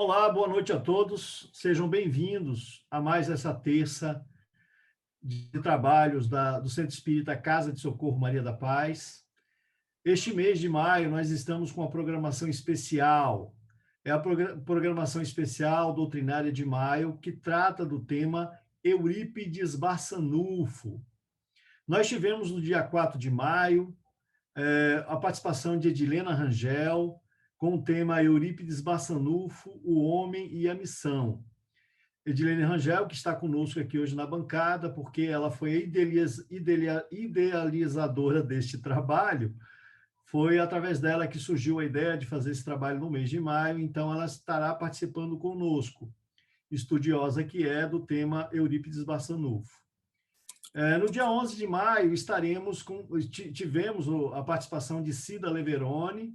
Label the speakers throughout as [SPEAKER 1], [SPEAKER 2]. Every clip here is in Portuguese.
[SPEAKER 1] Olá, boa noite a todos. Sejam bem-vindos a mais essa terça de trabalhos do Centro Espírita Casa de Socorro Maria da Paz. Este mês de maio, nós estamos com uma programação especial. É a programação especial doutrinária de maio, que trata do tema Eurípides Barçanufo. Nós tivemos no dia 4 de maio a participação de Edilena Rangel, com o tema Eurípides Barçanufo, o homem e a missão. Edilene Rangel, que está conosco aqui hoje na bancada, porque ela foi a idealizadora deste trabalho, foi através dela que surgiu a ideia de fazer esse trabalho no mês de maio, então ela estará participando conosco, estudiosa que é do tema Eurípides Barçanufo. No dia 11 de maio, tivemos a participação de Cida Leveroni,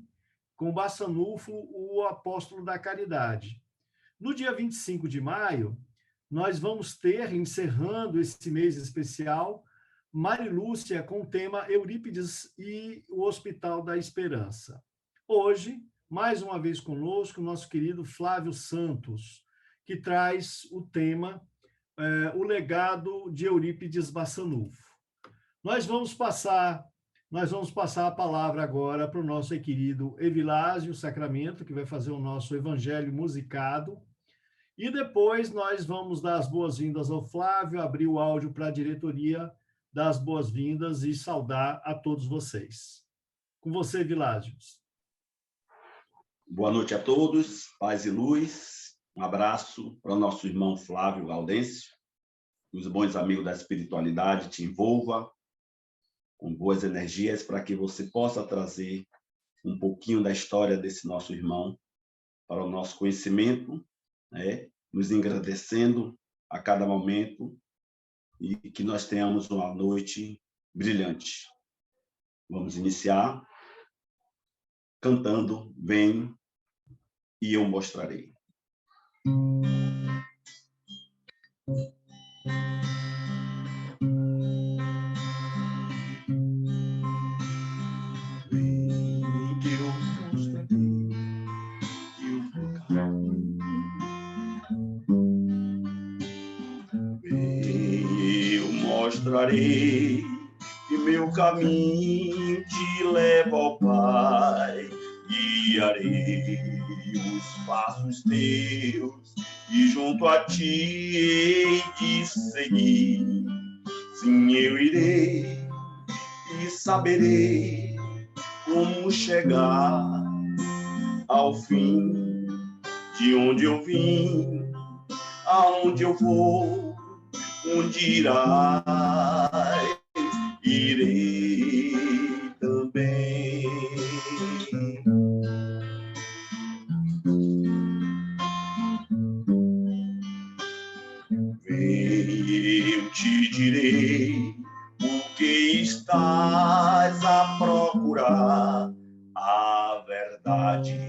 [SPEAKER 1] com Barçanufo, o apóstolo da caridade. No dia 25 de maio, nós vamos ter, encerrando esse mês especial, Marilúcia com o tema Eurípides e o Hospital da Esperança. Hoje, mais uma vez conosco, o nosso querido Flávio Santos, que traz o tema O Legado de Eurípides Barçanufo. Nós vamos passar a palavra agora para o nosso querido Evilásio Sacramento, que vai fazer o nosso evangelho musicado. E depois nós vamos dar as boas-vindas ao Flávio, abrir o áudio para a diretoria, dar as boas-vindas e saudar a todos vocês. Com você, Evilásio.
[SPEAKER 2] Boa noite a todos, paz e luz. Um abraço para o nosso irmão Flávio Gaudêncio. Os bons amigos da espiritualidade te envolva com boas energias para que você possa trazer um pouquinho da história desse nosso irmão para o nosso conhecimento, né? Nos engrandecendo a cada momento e que nós tenhamos uma noite brilhante. Vamos iniciar cantando Vem e eu mostrarei. Mostrarei que meu caminho te leva ao Pai, guiarei os passos teus e junto a ti hei de seguir. Sim, eu irei e saberei como chegar ao fim, de onde eu vim, aonde eu vou. Onde irás, irei também. Vem, eu te direi o que estás a procurar. A verdade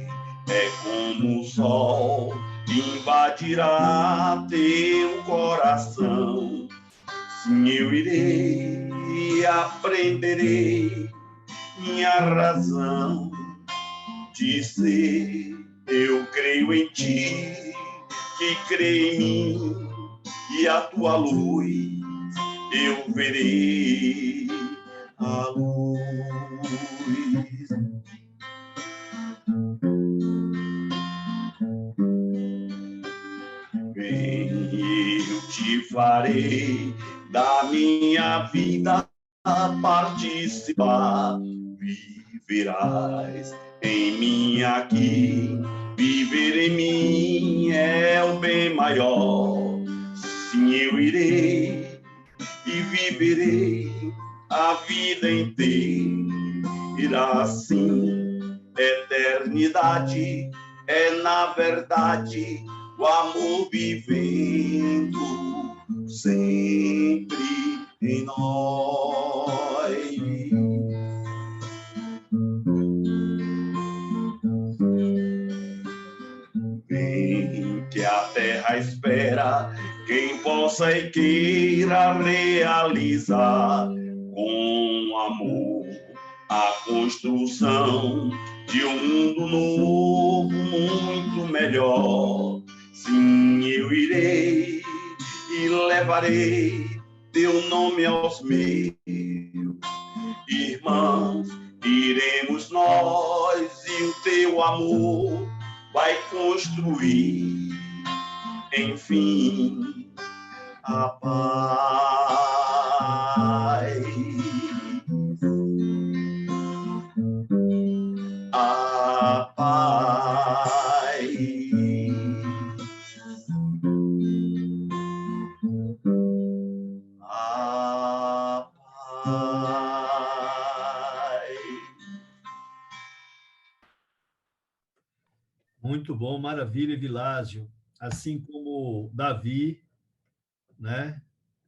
[SPEAKER 2] é como o sol invadirá teu coração. Sim, eu irei e aprenderei minha razão de ser. Eu creio em ti, que crê em mim, e a tua luz eu verei a luz. Eu te farei da minha vida participar. Viverás em mim aqui, viver em mim é o bem maior. Sim, eu irei e viverei a vida inteira assim. Eternidade é, na verdade, o amor vivendo sempre em nós. Vem que a terra espera quem possa e queira realizar com amor a construção de um mundo novo, muito melhor. Sim, eu irei e levarei teu nome aos meus irmãos. Iremos nós e o teu amor vai construir, enfim, a paz. A paz. A paz.
[SPEAKER 1] Muito bom, maravilha, Vilásio. Assim como Davi, né?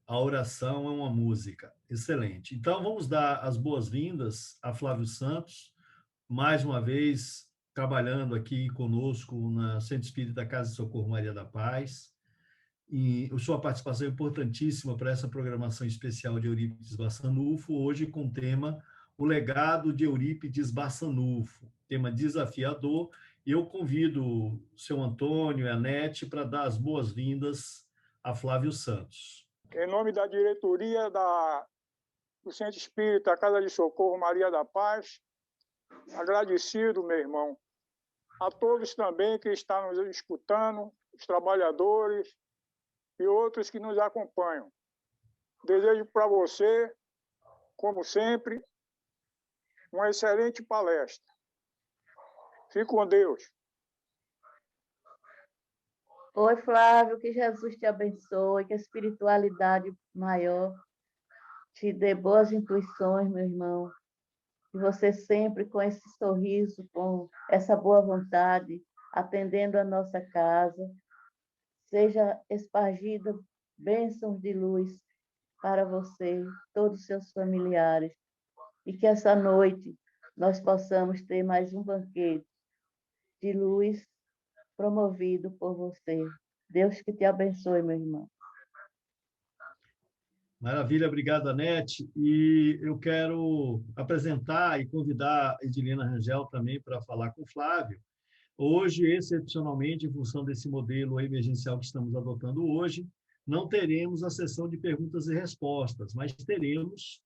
[SPEAKER 1] A oração é uma música. Excelente. Então, vamos dar as boas-vindas a Flávio Santos, mais uma vez trabalhando aqui conosco na Centro Espírita Casa de Socorro Maria da Paz. E a sua participação é importantíssima para essa programação especial de Eurípides Barçanufo, hoje com o tema O Legado de Eurípides Barçanufo, tema desafiador. Eu convido o seu Antônio e a Nete para dar as boas-vindas a Flávio Santos.
[SPEAKER 3] Em nome da diretoria do Centro Espírita Casa de Socorro Maria da Paz, agradecido, meu irmão, a todos também que estão nos escutando, os trabalhadores e outros que nos acompanham. Desejo para você, como sempre, uma excelente palestra. Fique com Deus.
[SPEAKER 4] Oi, Flávio, que Jesus te abençoe, que a espiritualidade maior te dê boas intuições, meu irmão. Que você sempre com esse sorriso, com essa boa vontade, atendendo a nossa casa, seja espargida bênçãos de luz para você, todos os seus familiares. E que essa noite nós possamos ter mais um banquete de luz promovido por você. Deus que te abençoe, meu irmão.
[SPEAKER 1] Maravilha, obrigado, Anete. E eu quero apresentar e convidar a Edilena Rangel também para falar com o Flávio. Hoje, excepcionalmente, em função desse modelo emergencial que estamos adotando hoje, não teremos a sessão de perguntas e respostas, mas teremos,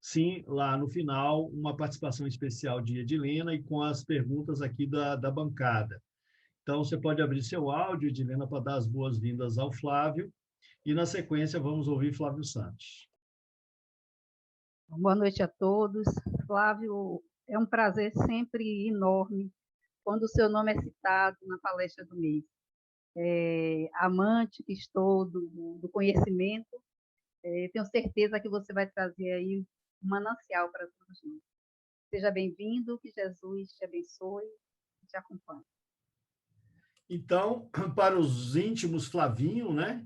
[SPEAKER 1] sim, lá no final, uma participação especial de Edilena e com as perguntas aqui da bancada. Então, você pode abrir seu áudio, Edilena, para dar as boas-vindas ao Flávio, e, na sequência, vamos ouvir Flávio Santos.
[SPEAKER 5] Boa noite a todos. Flávio, é um prazer sempre enorme quando o seu nome é citado na palestra do mês. Amante que estou do conhecimento, tenho certeza que você vai trazer aí um manancial para todos nós. Seja bem-vindo, que Jesus te abençoe e te acompanhe.
[SPEAKER 1] Então, para os íntimos, Flavinho, né?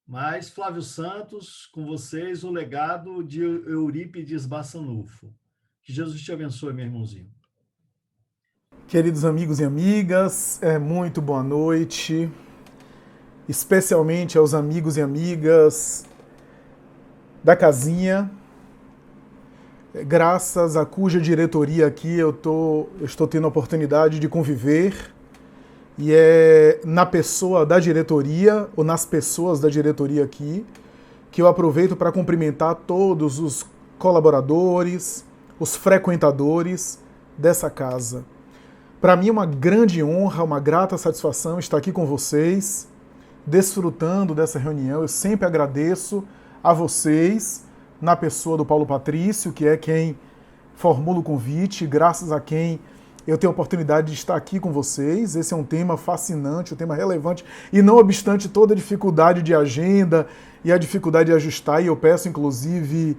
[SPEAKER 1] Mas Flávio Santos, com vocês, o legado de Eurípides Barçanufo. Que Jesus te abençoe, meu irmãozinho.
[SPEAKER 6] Queridos amigos e amigas, muito boa noite, especialmente aos amigos e amigas da casinha, graças a cuja diretoria aqui eu estou tendo a oportunidade de conviver, e é na pessoa da diretoria, ou nas pessoas da diretoria aqui, que eu aproveito para cumprimentar todos os colaboradores, os frequentadores dessa casa. Para mim é uma grande honra, uma grata satisfação estar aqui com vocês, desfrutando dessa reunião. Eu sempre agradeço a vocês, na pessoa do Paulo Patrício, que é quem formula o convite, graças a quem eu tenho a oportunidade de estar aqui com vocês. Esse é um tema fascinante, um tema relevante, e não obstante toda a dificuldade de agenda e a dificuldade de ajustar, e eu peço, inclusive,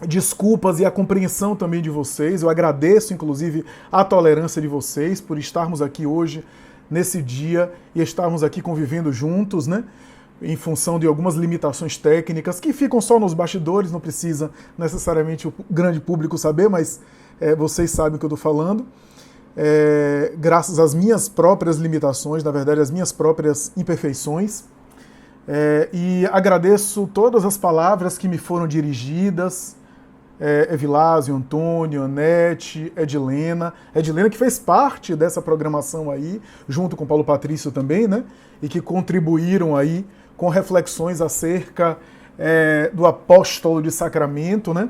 [SPEAKER 6] desculpas e a compreensão também de vocês. Eu agradeço, inclusive, a tolerância de vocês por estarmos aqui hoje, nesse dia, e estarmos aqui convivendo juntos, né? Em função de algumas limitações técnicas que ficam só nos bastidores, não precisa necessariamente o grande público saber, mas vocês sabem o que eu estou falando. Graças às minhas próprias limitações, na verdade, às minhas próprias imperfeições. E agradeço todas as palavras que me foram dirigidas, Evilásio, Antônio, Anete, Edilena que fez parte dessa programação aí, junto com Paulo Patrício também, né? E que contribuíram aí com reflexões acerca do apóstolo de Sacramento, né?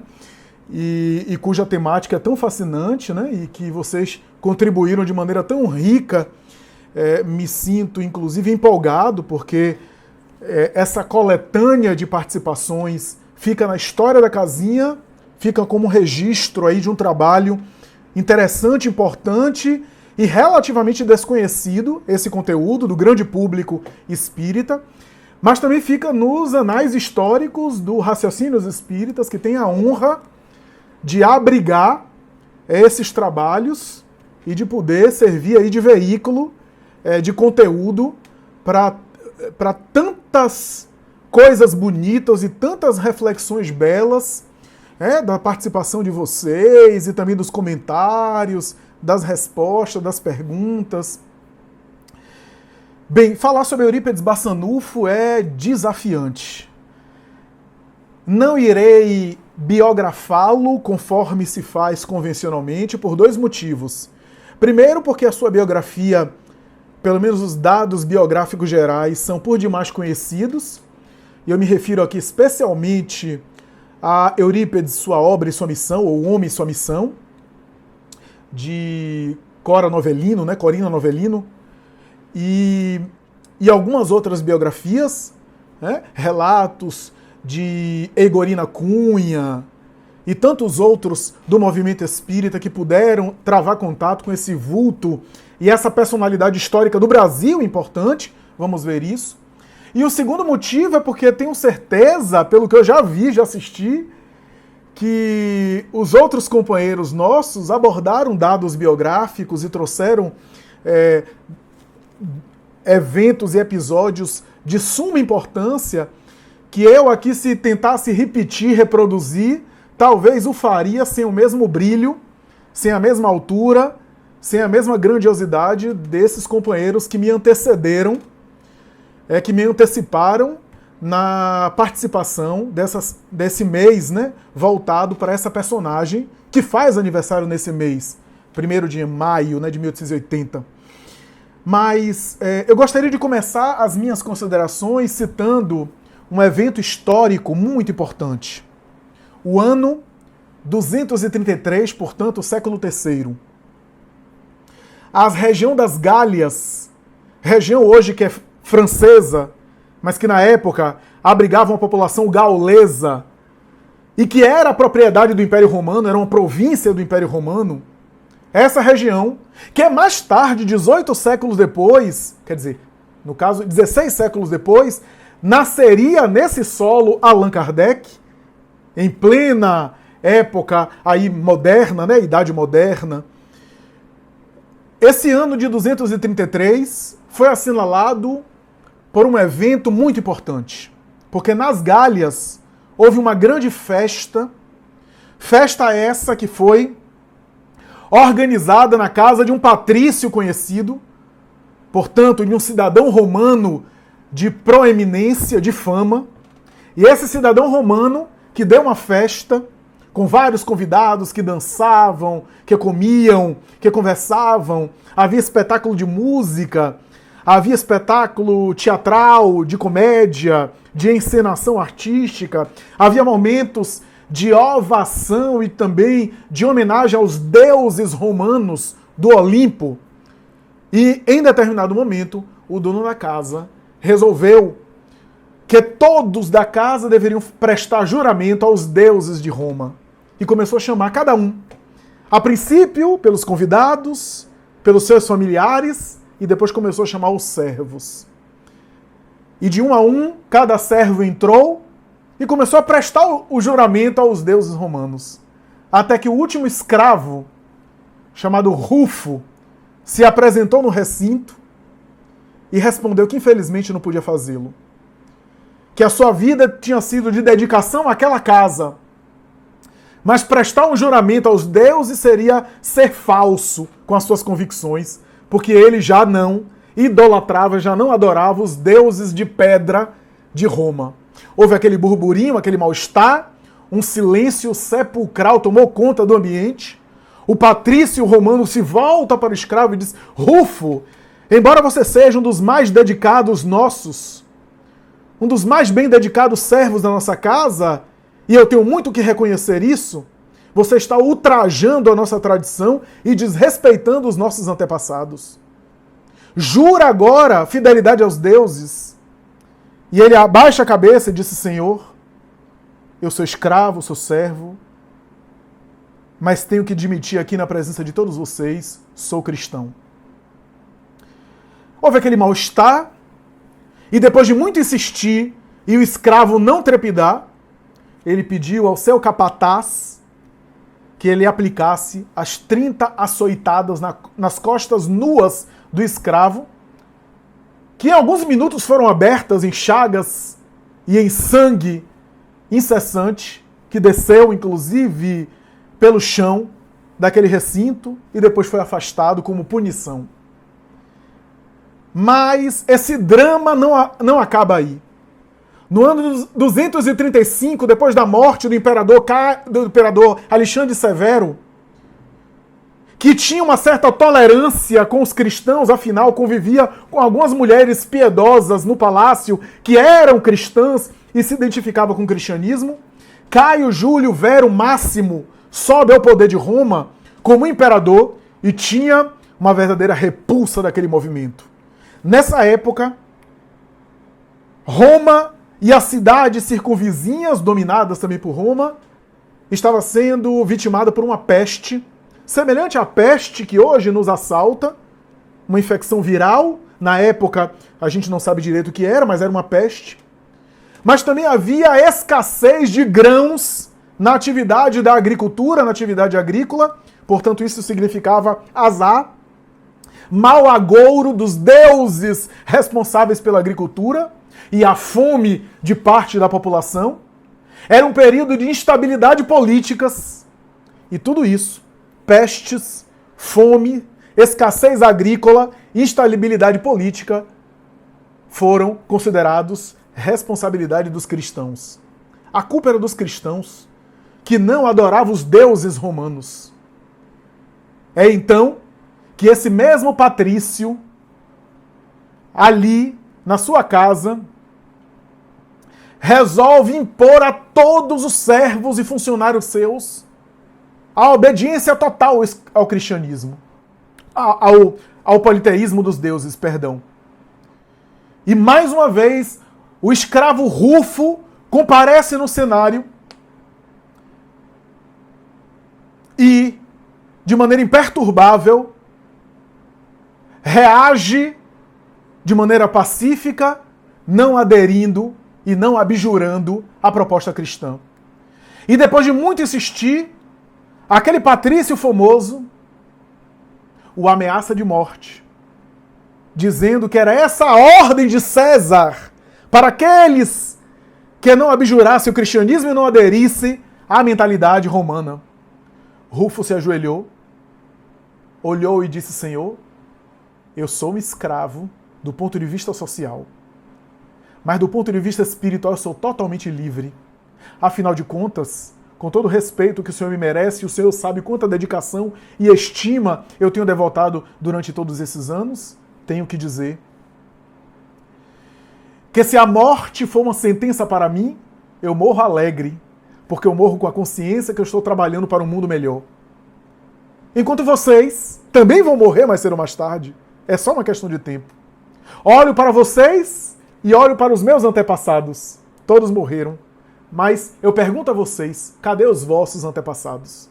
[SPEAKER 6] E cuja temática é tão fascinante, né? E que vocês contribuíram de maneira tão rica. Me sinto, inclusive, empolgado, porque essa coletânea de participações fica na história da casinha, fica como um registro aí de um trabalho interessante, importante e relativamente desconhecido, esse conteúdo do grande público espírita, mas também fica nos anais históricos do raciocínio dos espíritas, que tem a honra de abrigar esses trabalhos e de poder servir aí de veículo de conteúdo para tantas coisas bonitas e tantas reflexões belas, da participação de vocês e também dos comentários, das respostas, das perguntas. Bem, falar sobre Eurípides Barçanufo é desafiante. Não irei biografá-lo conforme se faz convencionalmente por 2 motivos. Primeiro, porque a sua biografia, pelo menos os dados biográficos gerais, são por demais conhecidos, e eu me refiro aqui especialmente a Eurípides, Sua Obra e Sua Missão, ou O Homem e Sua Missão, de Corina Novellino, e algumas outras biografias, relatos de Eigorina Cunha e tantos outros do movimento espírita que puderam travar contato com esse vulto e essa personalidade histórica do Brasil importante, vamos ver isso. E o segundo motivo é porque tenho certeza, pelo que eu já vi, já assisti, que os outros companheiros nossos abordaram dados biográficos e trouxeram eventos e episódios de suma importância que eu aqui, se tentasse repetir, reproduzir, talvez o faria sem o mesmo brilho, sem a mesma altura, sem a mesma grandiosidade desses companheiros que me antecederam, que me anteciparam na participação desse mês, né, voltado para essa personagem que faz aniversário nesse mês, 1º de maio, né, de 1880. Mas eu gostaria de começar as minhas considerações citando um evento histórico muito importante. O ano 233, portanto, o século III. A região das Gálias, região hoje que é francesa, mas que na época abrigava uma população gaulesa e que era propriedade do Império Romano, era uma província do Império Romano, essa região, que é mais tarde, 18 séculos depois, quer dizer, no caso, 16 séculos depois, nasceria nesse solo Allan Kardec, em plena época aí moderna, né, Idade Moderna. Esse ano de 233 foi assinalado por um evento muito importante, porque nas Gálias houve uma grande festa essa que foi organizada na casa de um patrício conhecido, portanto, de um cidadão romano de proeminência, de fama, e esse cidadão romano que deu uma festa com vários convidados que dançavam, que comiam, que conversavam, havia espetáculo de música, havia espetáculo teatral, de comédia, de encenação artística, havia momentos de ovação e também de homenagem aos deuses romanos do Olimpo. E, em determinado momento, o dono da casa resolveu que todos da casa deveriam prestar juramento aos deuses de Roma. E começou a chamar cada um. A princípio, pelos convidados, pelos seus familiares, e depois começou a chamar os servos. E de um a um, cada servo entrou e começou a prestar o juramento aos deuses romanos. Até que o último escravo, chamado Rufo, se apresentou no recinto e respondeu que infelizmente não podia fazê-lo. Que a sua vida tinha sido de dedicação àquela casa. Mas prestar um juramento aos deuses seria ser falso com as suas convicções, porque ele já não idolatrava, já não adorava os deuses de pedra de Roma. Houve aquele burburinho, aquele mal-estar, um silêncio sepulcral tomou conta do ambiente. O patrício romano se volta para o escravo e diz: Rufo, embora você seja um dos mais dedicados nossos, um dos mais bem dedicados servos da nossa casa, e eu tenho muito que reconhecer isso, você está ultrajando a nossa tradição e desrespeitando os nossos antepassados. Jura agora fidelidade aos deuses. E ele abaixa a cabeça e disse: Senhor, eu sou escravo, sou servo, mas tenho que admitir aqui na presença de todos vocês, sou cristão. Houve aquele mal-estar, e depois de muito insistir, e o escravo não trepidar, ele pediu ao seu capataz que ele aplicasse as 30 açoitadas nas costas nuas do escravo, que em alguns minutos foram abertas em chagas e em sangue incessante, que desceu, inclusive, pelo chão daquele recinto e depois foi afastado como punição. Mas esse drama não acaba aí. No ano 235, depois da morte do imperador Alexandre Severo, que tinha uma certa tolerância com os cristãos, afinal convivia com algumas mulheres piedosas no palácio que eram cristãs e se identificavam com o cristianismo, Caio Júlio Vero Máximo sobe ao poder de Roma como imperador e tinha uma verdadeira repulsa daquele movimento. Nessa época, Roma e as cidades circunvizinhas, dominadas também por Roma, estava sendo vitimada por uma peste, semelhante à peste que hoje nos assalta, uma infecção viral. Na época, a gente não sabe direito o que era, mas era uma peste. Mas também havia escassez de grãos na atividade da agricultura, na atividade agrícola. Portanto, isso significava azar, mau agouro dos deuses responsáveis pela agricultura e a fome de parte da população. Era um período de instabilidade políticas. E tudo isso, pestes, fome, escassez agrícola, instabilidade política, foram considerados responsabilidade dos cristãos. A culpa era dos cristãos, que não adoravam os deuses romanos. É então que esse mesmo patrício, ali na sua casa, resolve impor a todos os servos e funcionários seus a obediência total ao cristianismo, ao politeísmo dos deuses, perdão. E mais uma vez, o escravo Rufo comparece no cenário e, de maneira imperturbável, reage de maneira pacífica, não aderindo e não abjurando à proposta cristã. E depois de muito insistir, aquele patrício famoso o ameaça de morte, dizendo que era essa a ordem de César para aqueles que não abjurassem o cristianismo e não aderissem à mentalidade romana. Rufo se ajoelhou, olhou e disse: Senhor, eu sou um escravo do ponto de vista social, mas do ponto de vista espiritual eu sou totalmente livre. Afinal de contas, com todo o respeito que o Senhor me merece, o Senhor sabe quanta dedicação e estima eu tenho devotado durante todos esses anos, tenho que dizer que se a morte for uma sentença para mim, eu morro alegre, porque eu morro com a consciência que eu estou trabalhando para um mundo melhor. Enquanto vocês também vão morrer mais cedo ou mais tarde, é só uma questão de tempo. Olho para vocês e olho para os meus antepassados. Todos morreram. Mas eu pergunto a vocês, cadê os vossos antepassados?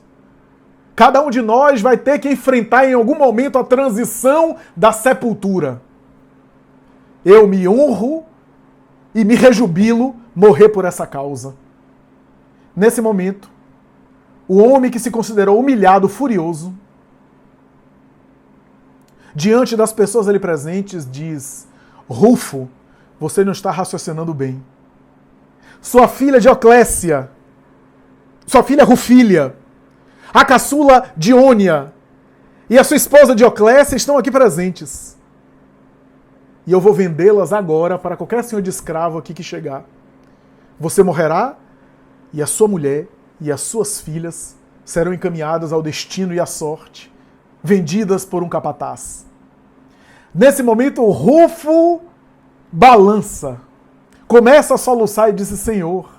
[SPEAKER 6] Cada um de nós vai ter que enfrentar em algum momento a transição da sepultura. Eu me honro e me rejubilo morrer por essa causa. Nesse momento, o homem que se considerou humilhado, furioso, diante das pessoas ali presentes, diz: Rufo, você não está raciocinando bem. Sua filha Dioclécia, sua filha Rufília, a caçula Diônia e a sua esposa Dioclécia estão aqui presentes. E eu vou vendê-las agora para qualquer senhor de escravo aqui que chegar. Você morrerá e a sua mulher e as suas filhas serão encaminhadas ao destino e à sorte, vendidas por um capataz. Nesse momento, o Rufo balança, começa a soluçar e disse: Senhor,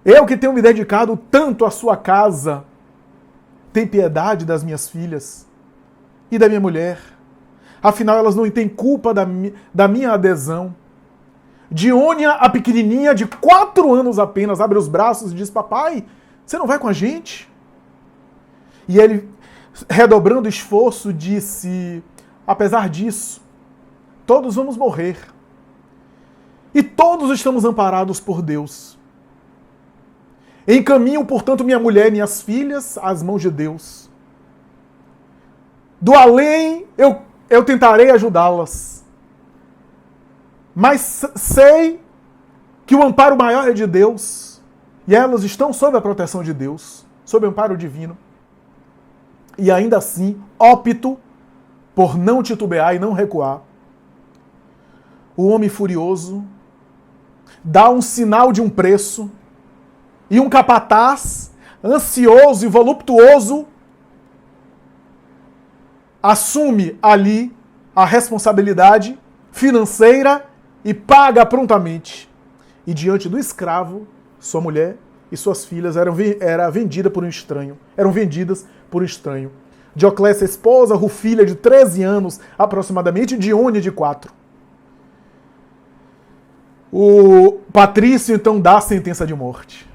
[SPEAKER 6] eu que tenho me dedicado tanto à sua casa, tem piedade das minhas filhas e da minha mulher. Afinal, elas não têm culpa da minha adesão. Diônia, a pequenininha, de 4 anos apenas, abre os braços e diz: papai, você não vai com a gente? E ele, redobrando esforço, disse: apesar disso, todos vamos morrer. E todos estamos amparados por Deus. Encaminho, portanto, minha mulher e minhas filhas às mãos de Deus. Do além, eu tentarei ajudá-las. Mas sei que o amparo maior é de Deus. E elas estão sob a proteção de Deus, sob o amparo divino. E ainda assim, opto por não titubear e não recuar. O homem furioso dá um sinal de um preço, e um capataz, ansioso e voluptuoso, assume ali a responsabilidade financeira e paga prontamente. E diante do escravo, sua mulher e suas filhas eram vendidas por um estranho. Dioclécia, esposa, Rufilha, de 13 anos, aproximadamente, Diônia, de 4. O patrício, então, dá a sentença de morte.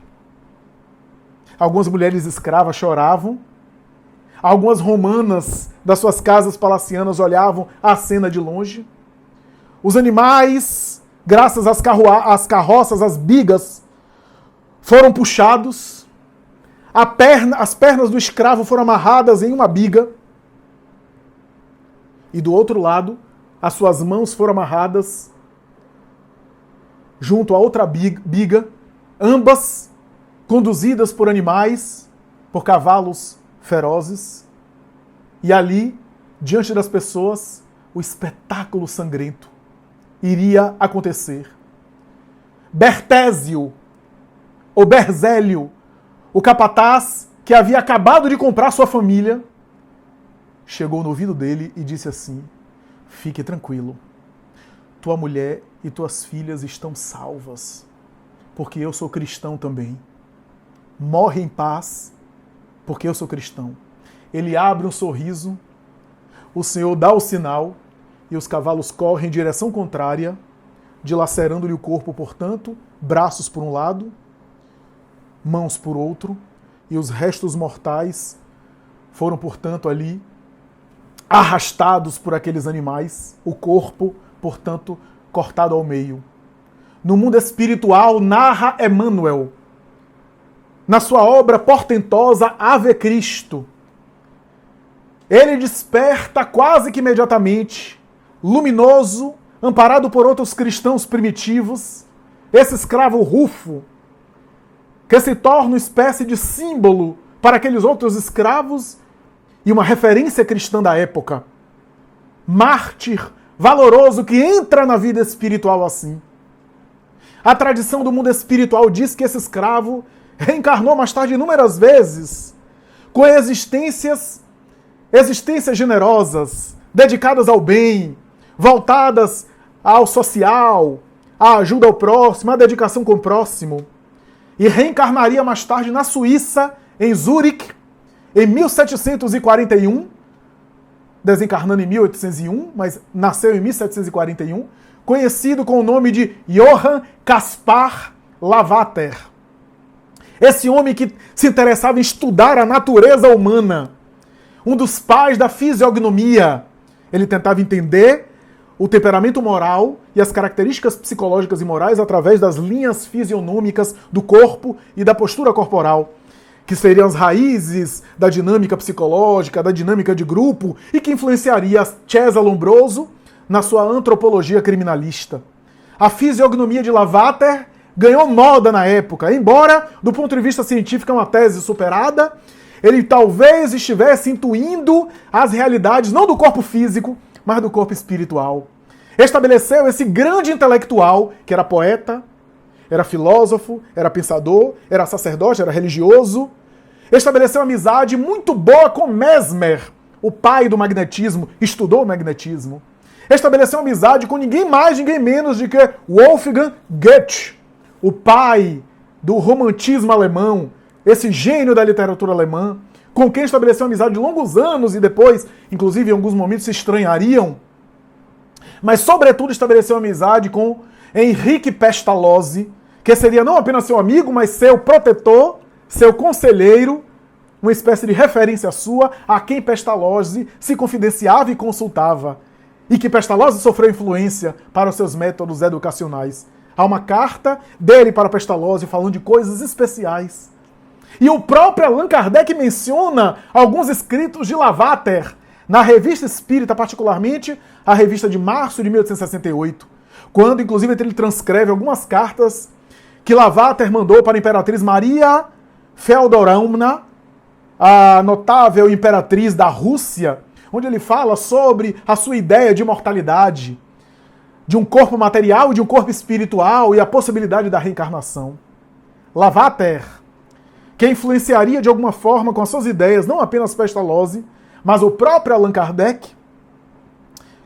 [SPEAKER 6] Algumas mulheres escravas choravam. Algumas romanas das suas casas palacianas olhavam a cena de longe. Os animais, graças às carroças, às bigas, foram puxados. As pernas do escravo foram amarradas em uma biga. E do outro lado, as suas mãos foram amarradas junto a outra biga, ambas conduzidas por animais, por cavalos ferozes. E ali, diante das pessoas, o espetáculo sangrento iria acontecer. Bertésio, ou Berzélio, o capataz que havia acabado de comprar sua família, chegou no ouvido dele e disse assim: fique tranquilo, tua mulher e tuas filhas estão salvas, porque eu sou cristão também. Morre em paz, porque eu sou cristão. Ele abre um sorriso, o Senhor dá o sinal e os cavalos correm em direção contrária, dilacerando-lhe o corpo, portanto, braços por um lado, mãos por outro, e os restos mortais foram, portanto, ali arrastados por aqueles animais, o corpo, portanto, cortado ao meio. No mundo espiritual, narra Emmanuel, na sua obra portentosa Ave Cristo, ele desperta quase que imediatamente, luminoso, amparado por outros cristãos primitivos, esse escravo Rufo, que se torna uma espécie de símbolo para aqueles outros escravos e uma referência cristã da época. Mártir valoroso que entra na vida espiritual assim. A tradição do mundo espiritual diz que esse escravo reencarnou mais tarde inúmeras vezes, com existências generosas, dedicadas ao bem, voltadas ao social, à ajuda ao próximo, à dedicação com o próximo. E reencarnaria mais tarde na Suíça, em Zurique, em 1741, desencarnando em 1801, mas nasceu em 1741, conhecido com o nome de Johann Caspar Lavater. Esse homem que se interessava em estudar a natureza humana, um dos pais da fisiognomia. Ele tentava entender o temperamento moral e as características psicológicas e morais através das linhas fisionômicas do corpo e da postura corporal, que seriam as raízes da dinâmica psicológica, da dinâmica de grupo, e que influenciaria César Lombroso na sua antropologia criminalista. A fisiognomia de Lavater ganhou moda na época, embora, do ponto de vista científico, é uma tese superada. Ele talvez estivesse intuindo as realidades, não do corpo físico, mas do corpo espiritual. Estabeleceu esse grande intelectual, que era poeta, era filósofo, era pensador, era sacerdote, era religioso. Estabeleceu amizade muito boa com Mesmer, o pai do magnetismo, estudou o magnetismo. Estabeleceu amizade com ninguém mais, ninguém menos do que Wolfgang Goethe, o pai do romantismo alemão, esse gênio da literatura alemã, com quem estabeleceu amizade de longos anos e depois, inclusive em alguns momentos, se estranhariam. Mas, sobretudo, estabeleceu amizade com Henrique Pestalozzi, que seria não apenas seu amigo, mas seu protetor, seu conselheiro, uma espécie de referência sua, a quem Pestalozzi se confidenciava e consultava. E que Pestalozzi sofreu influência para os seus métodos educacionais. Há uma carta dele para Pestalozzi falando de coisas especiais. E o próprio Allan Kardec menciona alguns escritos de Lavater, na Revista Espírita, particularmente a revista de março de 1868, quando, inclusive, ele transcreve algumas cartas que Lavater mandou para a Imperatriz Maria Feodorovna, a notável imperatriz da Rússia, onde ele fala sobre a sua ideia de imortalidade, de um corpo material e de um corpo espiritual e a possibilidade da reencarnação. Lavater, que influenciaria de alguma forma com as suas ideias, não apenas Pestalozzi, mas o próprio Allan Kardec,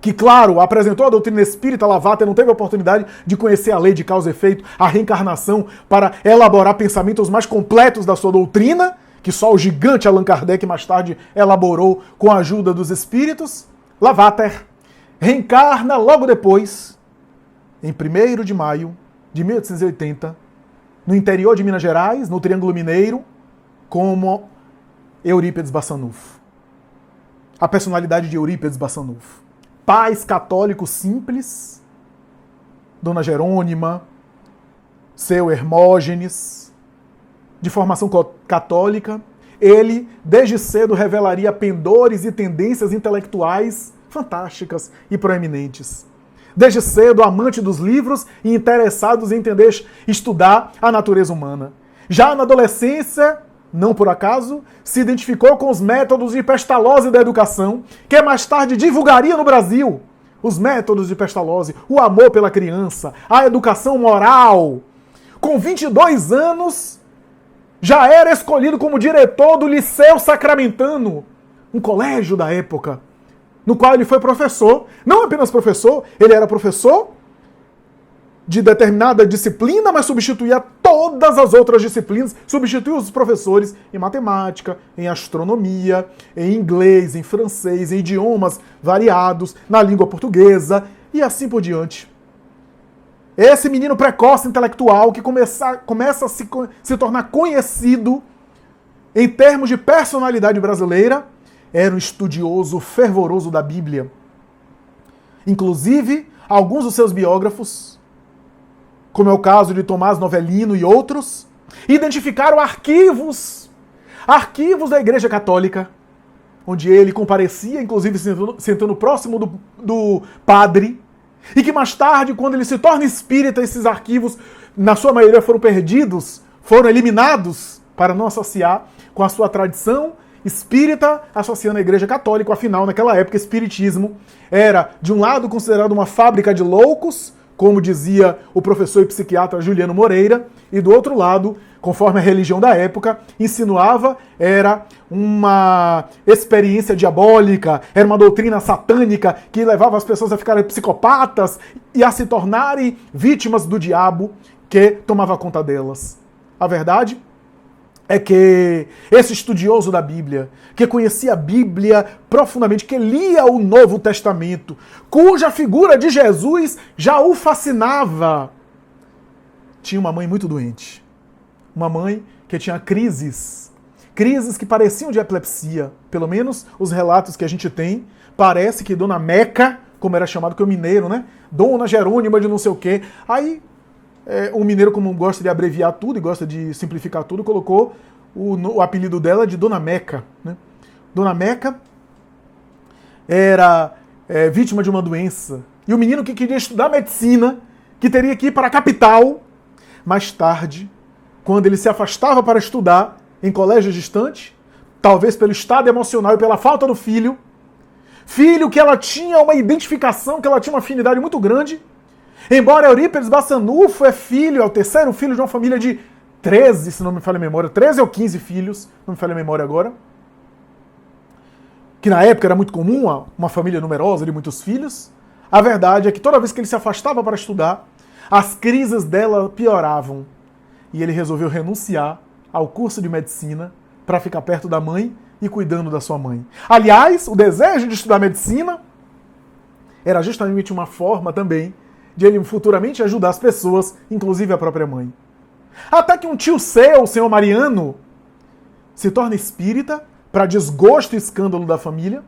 [SPEAKER 6] que, claro, apresentou a doutrina espírita. Lavater não teve a oportunidade de conhecer a lei de causa e efeito, a reencarnação, para elaborar pensamentos mais completos da sua doutrina, que só o gigante Allan Kardec mais tarde elaborou com a ajuda dos espíritos. Lavater reencarna logo depois, em 1º de maio de 1880, no interior de Minas Gerais, no Triângulo Mineiro, como Eurípides Bassanufo. A personalidade de Eurípides Bassanufo. Pais católicos simples, Dona Jerônima, seu Hermógenes, de formação católica, ele, desde cedo, revelaria pendores e tendências intelectuais fantásticas e proeminentes. Desde cedo, amante dos livros e interessados em entender, estudar a natureza humana. Já na adolescência, não por acaso, se identificou com os métodos de Pestalozzi da educação, que mais tarde divulgaria no Brasil os métodos de Pestalozzi, o amor pela criança, a educação moral. Com 22 anos, já era escolhido como diretor do Liceu Sacramentano, um colégio da época, no qual ele foi professor. Não apenas professor, ele era professor de determinada disciplina, mas substituía todas as outras disciplinas, substituía os professores em matemática, em astronomia, em inglês, em francês, em idiomas variados, na língua portuguesa e assim por diante. Esse menino precoce intelectual que começa a se tornar conhecido em termos de personalidade brasileira, era um estudioso fervoroso da Bíblia. Inclusive, alguns dos seus biógrafos, como é o caso de Tomás Novelino e outros, identificaram arquivos da Igreja Católica, onde ele comparecia, inclusive sentando próximo do padre, e que mais tarde, quando ele se torna espírita, esses arquivos, na sua maioria, foram perdidos, foram eliminados, para não associar com a sua tradição espírita, associando a Igreja Católica. Afinal, naquela época, o espiritismo era, de um lado, considerado uma fábrica de loucos, como dizia o professor e psiquiatra Juliano Moreira, e do outro lado, conforme a religião da época, insinuava, era uma experiência diabólica, era uma doutrina satânica que levava as pessoas a ficarem psicopatas e a se tornarem vítimas do diabo que tomava conta delas. A verdade é que esse estudioso da Bíblia, que conhecia a Bíblia profundamente, que lia o Novo Testamento, cuja figura de Jesus já o fascinava, tinha uma mãe muito doente. Uma mãe que tinha crises que pareciam de epilepsia. Pelo menos os relatos que a gente tem, parece que Dona Meca, como era chamado, que é o mineiro, né? Dona Jerônima de não sei o quê. Aí, o mineiro, como gosta de abreviar tudo e gosta de simplificar tudo, colocou o apelido dela de Dona Meca, né? Dona Meca era vítima de uma doença. E o menino que queria estudar medicina, que teria que ir para a capital, mais tarde, quando ele se afastava para estudar em colégio distante, talvez pelo estado emocional e pela falta do filho que ela tinha uma identificação, que ela tinha uma afinidade muito grande, Embora Eurípides Bassanufo é filho, é o terceiro filho de uma família de 13, se não me falha a memória, 13 ou 15 filhos, não me falha a memória agora, que na época era muito comum, uma família numerosa de muitos filhos, a verdade é que toda vez que ele se afastava para estudar, as crises dela pioravam. E ele resolveu renunciar ao curso de medicina para ficar perto da mãe e cuidando da sua mãe. Aliás, o desejo de estudar medicina era justamente uma forma também de ele futuramente ajudar as pessoas, inclusive a própria mãe. Até que um tio seu, o senhor Mariano, se torna espírita, para desgosto e escândalo da família,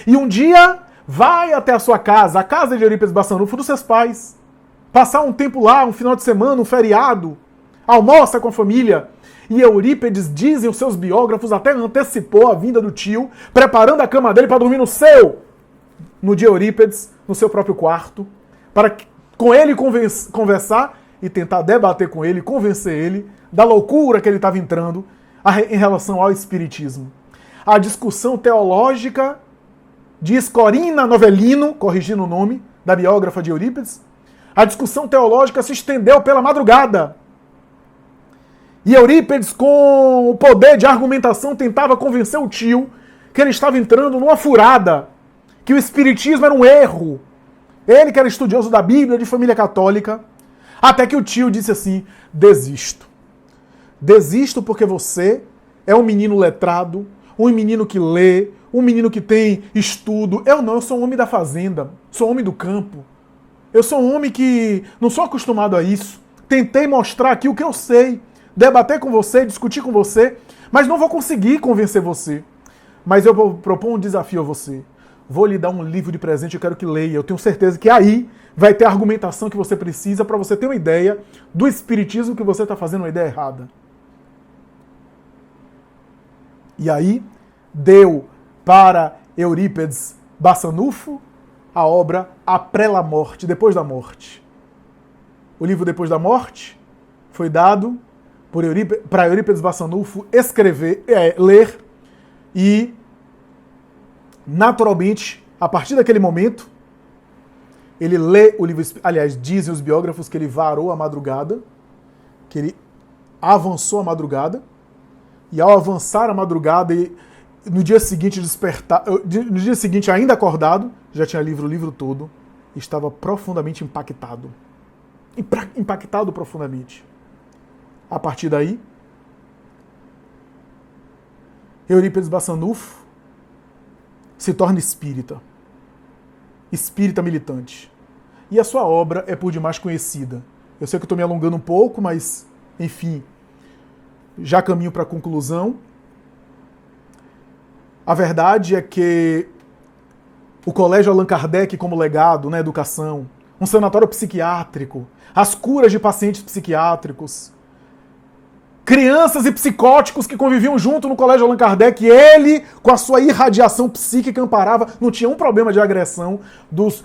[SPEAKER 6] e um dia vai até a sua casa, a casa de Eurípides Bassanufo, dos seus pais, passar um tempo lá, um final de semana, um feriado, almoça com a família, e Eurípides, dizem os seus biógrafos, até antecipou a vinda do tio, preparando a cama dele para dormir no dia Eurípides, no seu próprio quarto, para com ele conversar e tentar debater com ele, convencer ele da loucura que ele estava entrando em relação ao espiritismo. A discussão teológica de Escorina Novellino, corrigindo o nome da biógrafa de Eurípides, a discussão teológica se estendeu pela madrugada. E Eurípides, com o poder de argumentação, tentava convencer o tio que ele estava entrando numa furada, que o espiritismo era um erro. Ele, que era estudioso da Bíblia, de família católica, até que o tio disse assim: desisto. Desisto porque você é um menino letrado, um menino que lê, um menino que tem estudo. Eu não, eu sou um homem da fazenda, sou um homem do campo. Eu sou um homem que não sou acostumado a isso. Tentei mostrar aqui o que eu sei, debater com você, discutir com você, mas não vou conseguir convencer você. Mas eu vou propor um desafio a você. Vou lhe dar um livro de presente, eu quero que leia. Eu tenho certeza que aí vai ter a argumentação que você precisa para você ter uma ideia do espiritismo que você está fazendo uma ideia errada. E aí deu para Eurípides Bassanufo a obra Après la Morte, Depois da Morte. O livro Depois da Morte foi dado para Eurípides Bassanufo escrever, ler, e naturalmente, a partir daquele momento, ele lê o livro, aliás, dizem os biógrafos que ele varou a madrugada, que ele avançou a madrugada, e ao avançar a madrugada, no dia seguinte no dia seguinte ainda acordado, já tinha lido o livro todo, estava profundamente impactado. Impactado profundamente. A partir daí, Eurípides Bassanufo se torna espírita. Espírita militante. E a sua obra é por demais conhecida. Eu sei que estou me alongando um pouco, mas, enfim, já caminho para a conclusão. A verdade é que o Colégio Allan Kardec como legado na educação, um sanatório psiquiátrico, as curas de pacientes psiquiátricos, crianças e psicóticos que conviviam junto no Colégio Allan Kardec, ele, com a sua irradiação psíquica, amparava, não tinha um problema de agressão dos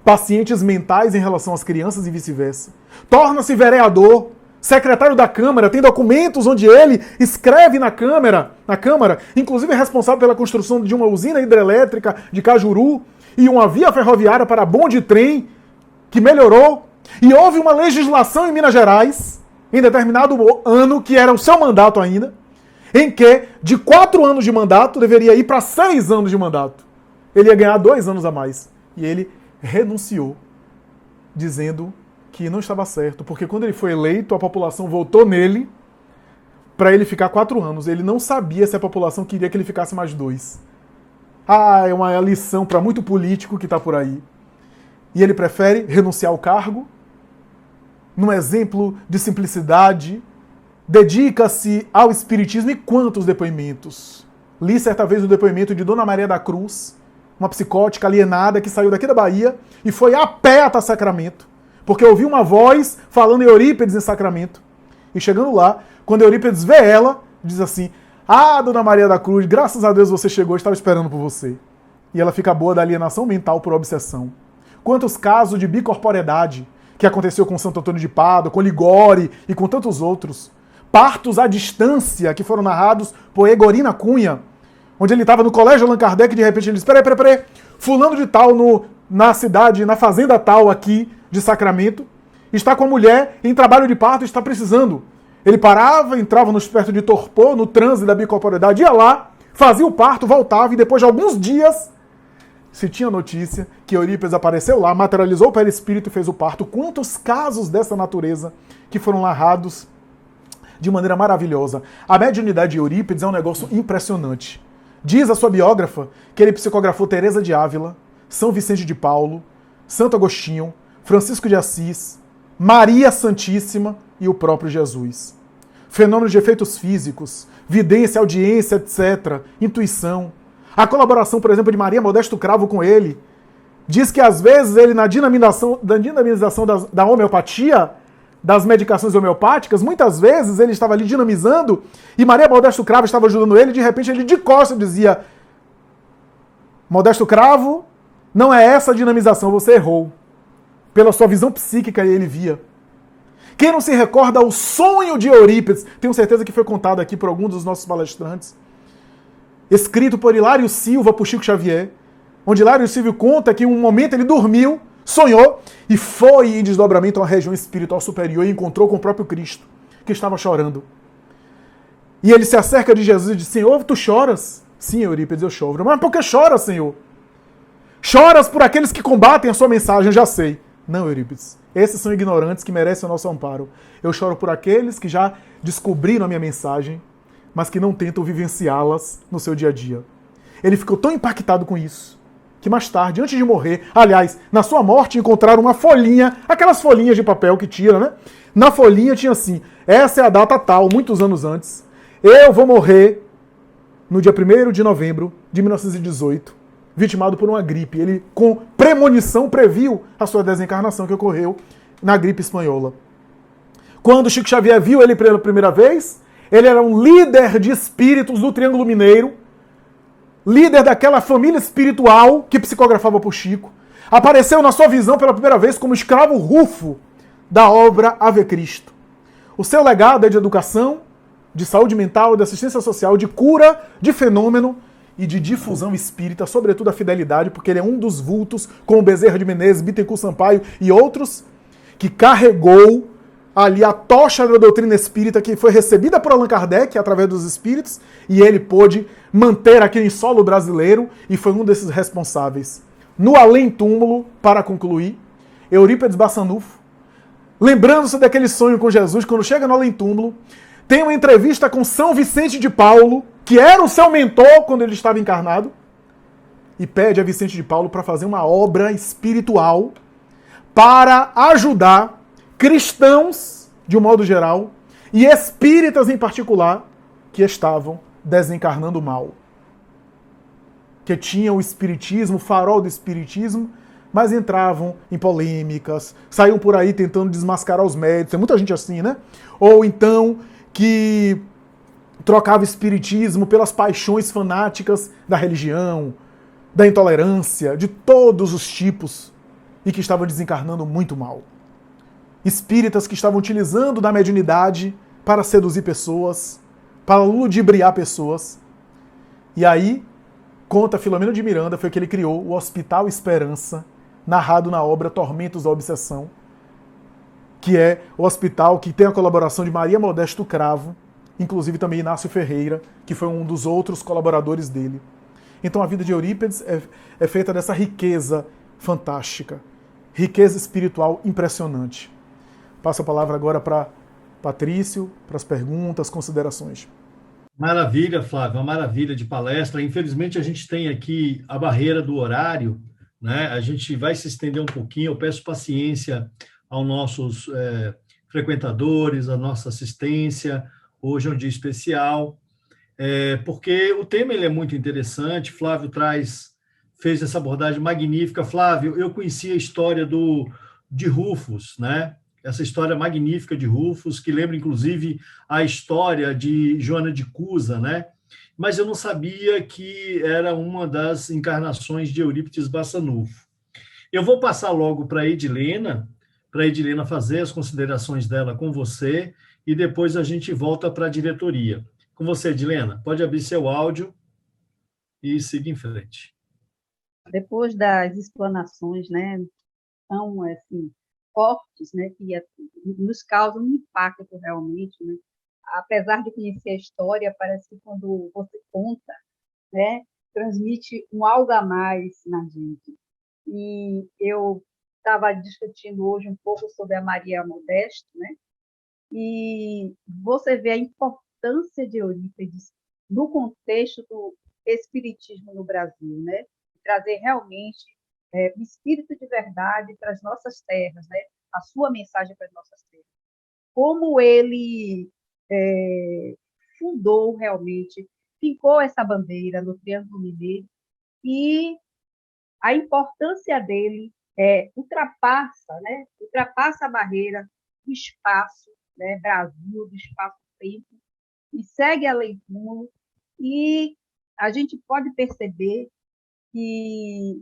[SPEAKER 6] pacientes mentais em relação às crianças e vice-versa. Torna-se vereador, secretário da Câmara, tem documentos onde ele escreve na Câmara, inclusive é responsável pela construção de uma usina hidrelétrica de Cajuru e uma via ferroviária para bonde e trem, que melhorou. E houve uma legislação em Minas Gerais, em determinado ano, que era o seu mandato ainda, em que de 4 anos de mandato deveria ir para 6 anos de mandato. Ele ia ganhar 2 anos a mais. E ele renunciou, dizendo que não estava certo, porque quando ele foi eleito, a população votou nele para ele ficar 4 anos. Ele não sabia se a população queria que ele ficasse mais 2. É uma lição para muito político que está por aí. E ele prefere renunciar ao cargo, num exemplo de simplicidade, dedica-se ao espiritismo. E quantos depoimentos? Li certa vez o depoimento de Dona Maria da Cruz, uma psicótica alienada que saiu daqui da Bahia e foi a pé até Sacramento, porque ouviu uma voz falando em Eurípides em Sacramento. E chegando lá, quando Eurípides vê ela, diz assim: Dona Maria da Cruz, graças a Deus você chegou, eu estava esperando por você. E ela fica boa da alienação mental por obsessão. Quantos casos de bicorporeidade que aconteceu com Santo Antônio de Pádua, com Ligori e com tantos outros. Partos à distância que foram narrados por Egorina Cunha, onde ele estava no Colégio Allan Kardec e de repente ele disse: peraí, fulano de tal na cidade, na fazenda tal aqui, de sacramento, está com a mulher em trabalho de parto, está precisando. Ele parava, entrava no esperto de torpor, no transe da bicorporidade, ia lá, fazia o parto, voltava, e depois de alguns dias se tinha notícia que Eurípides apareceu lá, materializou o perispírito e fez o parto. Quantos casos dessa natureza que foram narrados de maneira maravilhosa. A mediunidade de Eurípides é um negócio impressionante. Diz a sua biógrafa que ele psicografou Teresa de Ávila, São Vicente de Paulo, Santo Agostinho, Francisco de Assis, Maria Santíssima e o próprio Jesus. Fenômenos de efeitos físicos, vidência, audiência, etc., intuição. A colaboração, por exemplo, de Maria Modesto Cravo com ele, diz que às vezes ele, na dinamização da homeopatia, das medicações homeopáticas, muitas vezes ele estava ali dinamizando e Maria Modesto Cravo estava ajudando ele, e de repente ele de costas dizia: Modesto Cravo, não é essa a dinamização, você errou. Pela sua visão psíquica ele via. Quem não se recorda o sonho de Eurípides, tenho certeza que foi contado aqui por algum dos nossos palestrantes, escrito por Hilário Silva, por Chico Xavier, onde Hilário Silva conta que em um momento ele dormiu, sonhou e foi em desdobramento a uma região espiritual superior e encontrou com o próprio Cristo, que estava chorando. E ele se acerca de Jesus e diz: Senhor, tu choras? Sim, Eurípides, eu choro. Mas por que choras, Senhor? Choras por aqueles que combatem a sua mensagem, já sei. Não, Eurípides, esses são ignorantes que merecem o nosso amparo. Eu choro por aqueles que já descobriram a minha mensagem, mas que não tentam vivenciá-las no seu dia a dia. Ele ficou tão impactado com isso, que mais tarde, antes de morrer, aliás, na sua morte, encontraram uma folhinha, aquelas folhinhas de papel que tira, né? Na folhinha tinha assim: essa é a data tal, muitos anos antes, eu vou morrer no dia 1º de novembro de 1918, vitimado por uma gripe. Ele, com premonição, previu a sua desencarnação que ocorreu na gripe espanhola. Quando Chico Xavier viu ele pela primeira vez, ele era um líder de espíritos do Triângulo Mineiro, líder daquela família espiritual que psicografava por Chico. Apareceu na sua visão pela primeira vez como escravo rufo da obra Ave Cristo. O seu legado é de educação, de saúde mental, de assistência social, de cura, de fenômeno e de difusão espírita, sobretudo a fidelidade, porque ele é um dos vultos, como Bezerra de Menezes, Bittencourt Sampaio e outros, que carregou ali a tocha da doutrina espírita que foi recebida por Allan Kardec através dos espíritos, e ele pôde manter aqui em solo brasileiro e foi um desses responsáveis. No além-túmulo, para concluir, Eurípides Bassanufo, lembrando-se daquele sonho com Jesus, quando chega no além-túmulo, tem uma entrevista com São Vicente de Paulo, que era o seu mentor quando ele estava encarnado, e pede a Vicente de Paulo para fazer uma obra espiritual para ajudar cristãos, de um modo geral, e espíritas em particular, que estavam desencarnando mal. Que tinham o espiritismo, o farol do espiritismo, mas entravam em polêmicas, saíam por aí tentando desmascarar os médicos, tem muita gente assim, né? Ou então que trocava o espiritismo pelas paixões fanáticas da religião, da intolerância, de todos os tipos, e que estavam desencarnando muito mal. Espíritas que estavam utilizando da mediunidade para seduzir pessoas, para ludibriar pessoas. E aí, conta Filomeno de Miranda, foi que ele criou o Hospital Esperança, narrado na obra Tormentos da Obsessão, que é o hospital que tem a colaboração de Maria Modesto Cravo, inclusive também Inácio Ferreira, que foi um dos outros colaboradores dele. Então a vida de Eurípides é feita dessa riqueza fantástica, riqueza espiritual impressionante. Passo a palavra agora para Patrício, para as perguntas, considerações.
[SPEAKER 1] Maravilha, Flávio, uma maravilha de palestra. Infelizmente, a gente tem aqui a barreira do horário, né? A gente vai se estender um pouquinho. Eu peço paciência aos nossos frequentadores, à nossa assistência. Hoje é um dia especial, porque o tema ele é muito interessante. Flávio fez essa abordagem magnífica. Flávio, eu conheci a história de Rufus, né? Essa história magnífica de Rufus, que lembra, inclusive, a história de Joana de Cusa, né? Mas eu não sabia que era uma das encarnações de Eurípides Bassanufo. Eu vou passar logo para a Edilena fazer as considerações dela com você, e depois a gente volta para a diretoria. Com você, Edilena, pode abrir seu áudio e seguir em frente.
[SPEAKER 5] Depois das explanações, né, tão assim, fortes, né, que nos causam um impacto realmente, né? Apesar de conhecer a história, parece que quando você conta, né, transmite um algo a mais na gente. E eu estava discutindo hoje um pouco sobre a Maria Modesto, né? E você vê a importância de Eurípides no contexto do espiritismo no Brasil, né? Trazer realmente o espírito de verdade para as nossas terras, né? A sua mensagem para as nossas terras. Como ele fundou realmente, fincou essa bandeira no Triângulo Mineiro, e a importância dele ultrapassa, né? Ultrapassa a barreira do espaço, né? Brasil, do espaço-tempo, e segue além túmulo, e a gente pode perceber que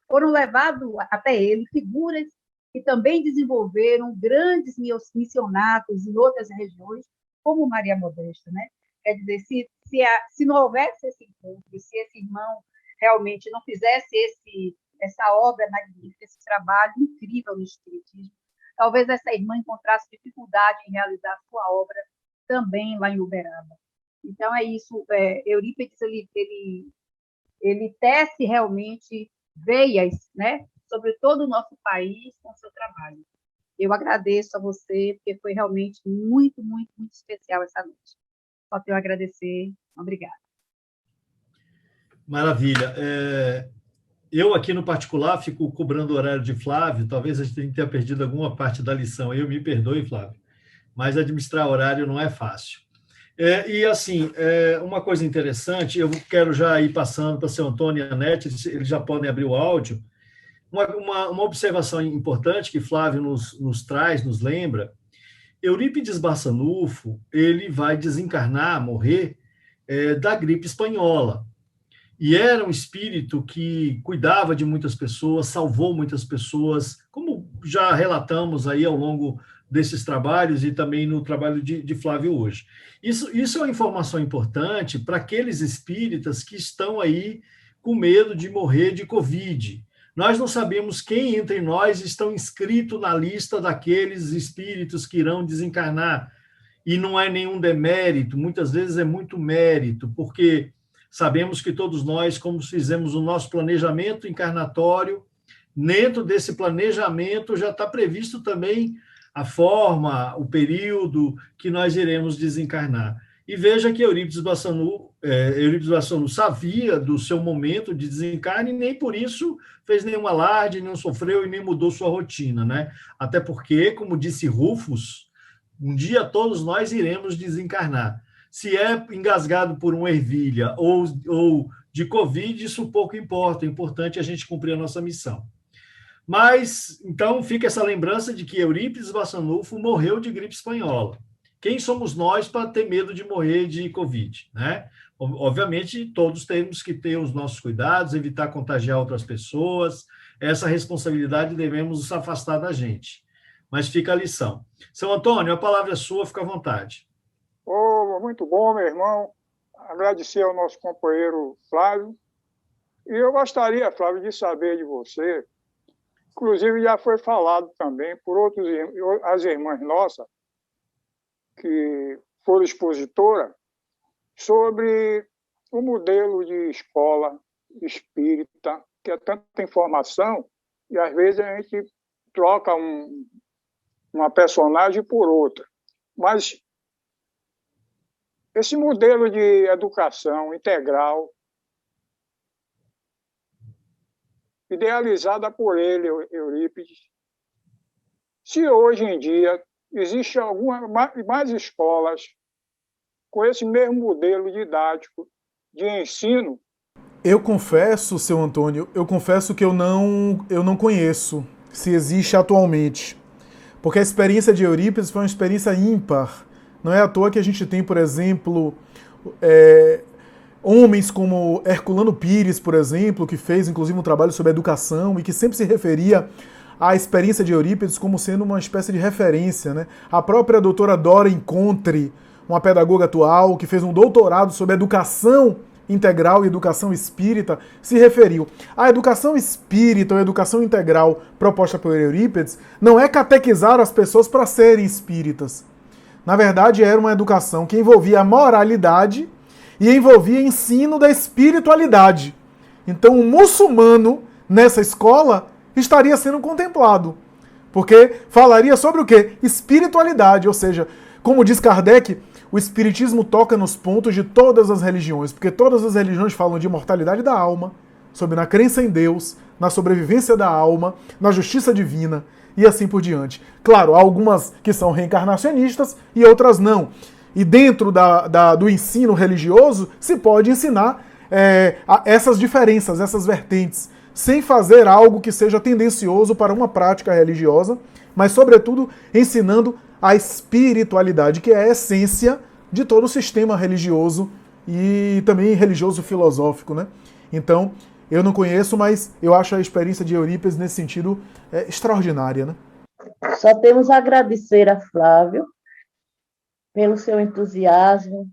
[SPEAKER 5] foram levados até ele figuras que também desenvolveram grandes missionatos em outras regiões, como Maria Modesta, né? Quer dizer, se não houvesse esse encontro, se esse irmão realmente não fizesse essa obra magnífica, esse trabalho incrível no Espiritismo, talvez essa irmã encontrasse dificuldade em realizar a sua obra também lá em Uberaba. Então, é isso. Eurípides, ele tece realmente veias, né, sobre todo o nosso país com o seu trabalho. Eu agradeço a você, porque foi realmente muito, muito, muito especial essa noite. Só tenho a agradecer. Obrigada.
[SPEAKER 1] Maravilha. Eu aqui no particular fico cobrando o horário de Flávio, talvez a gente tenha perdido alguma parte da lição. Eu me perdoe, Flávio, mas administrar horário não é fácil. E assim, uma coisa interessante, eu quero já ir passando para o seu Antônio e a Anete, eles já podem abrir o áudio. Uma observação importante que Flávio nos traz, nos lembra, Eurípides Barçanufo, ele vai desencarnar, morrer, da gripe espanhola. E era um espírito que cuidava de muitas pessoas, salvou muitas pessoas, como já relatamos aí ao longo desses trabalhos e também no trabalho de Flávio hoje. Isso é uma informação importante para aqueles espíritas que estão aí com medo de morrer de Covid. Nós não sabemos quem entre nós estão inscritos na lista daqueles espíritos que irão desencarnar. E não é nenhum demérito, muitas vezes é muito mérito, porque sabemos que todos nós, como fizemos o nosso planejamento encarnatório, dentro desse planejamento já está previsto também a forma, o período que nós iremos desencarnar. E veja que Eurípides Barçanufo sabia do seu momento de desencarne e nem por isso fez nenhum alarde, não sofreu e nem mudou sua rotina, né? Até porque, como disse Rufus, um dia todos nós iremos desencarnar. Se é engasgado por uma ervilha ou de Covid, isso pouco importa. O importante é a gente cumprir a nossa missão. Mas, então, fica essa lembrança de que Eurípides Barçanufo morreu de gripe espanhola. Quem somos nós para ter medo de morrer de Covid, né? Obviamente, todos temos que ter os nossos cuidados, evitar contagiar outras pessoas. Essa responsabilidade devemos nos afastar da gente. Mas fica a lição. Seu Antônio, a palavra é sua, fica à vontade.
[SPEAKER 3] Muito bom, meu irmão. Agradecer ao nosso companheiro Flávio. E eu gostaria, Flávio, de saber de você, inclusive já foi falado também por as irmãs nossas, que foram expositoras, sobre o modelo de escola espírita, que é tanta informação, e às vezes a gente troca uma personagem por outra. Mas esse modelo de educação integral, idealizada por ele, Eurípides, se hoje em dia existem mais escolas com esse mesmo modelo didático de ensino.
[SPEAKER 6] Eu confesso, seu Antônio, que eu não conheço se existe atualmente. Porque a experiência de Eurípides foi uma experiência ímpar. Não é à toa que a gente tem, por exemplo, homens como Herculano Pires, por exemplo, que fez inclusive um trabalho sobre educação e que sempre se referia à experiência de Eurípides como sendo uma espécie de referência, né? A própria doutora Dora Encontre, uma pedagoga atual que fez um doutorado sobre educação integral e educação espírita se referiu. A educação espírita ou educação integral proposta por Eurípides não é catequizar as pessoas para serem espíritas. Na verdade, era uma educação que envolvia a moralidade e envolvia ensino da espiritualidade. Então, o muçulmano, nessa escola, estaria sendo contemplado. Porque falaria sobre o quê? Espiritualidade, ou seja, como diz Kardec, o espiritismo toca nos pontos de todas as religiões, porque todas as religiões falam de imortalidade da alma, sobre na crença em Deus, na sobrevivência da alma, na justiça divina e assim por diante. Claro, há algumas que são reencarnacionistas e outras não. E dentro do ensino religioso se pode ensinar essas diferenças, essas vertentes, sem fazer algo que seja tendencioso para uma prática religiosa, mas, sobretudo, ensinando a espiritualidade, que é a essência de todo o sistema religioso e também religioso filosófico, né? Então, eu não conheço, mas eu acho a experiência de Eurípides nesse sentido extraordinária, né?
[SPEAKER 4] Só temos a agradecer a Flávio pelo seu entusiasmo,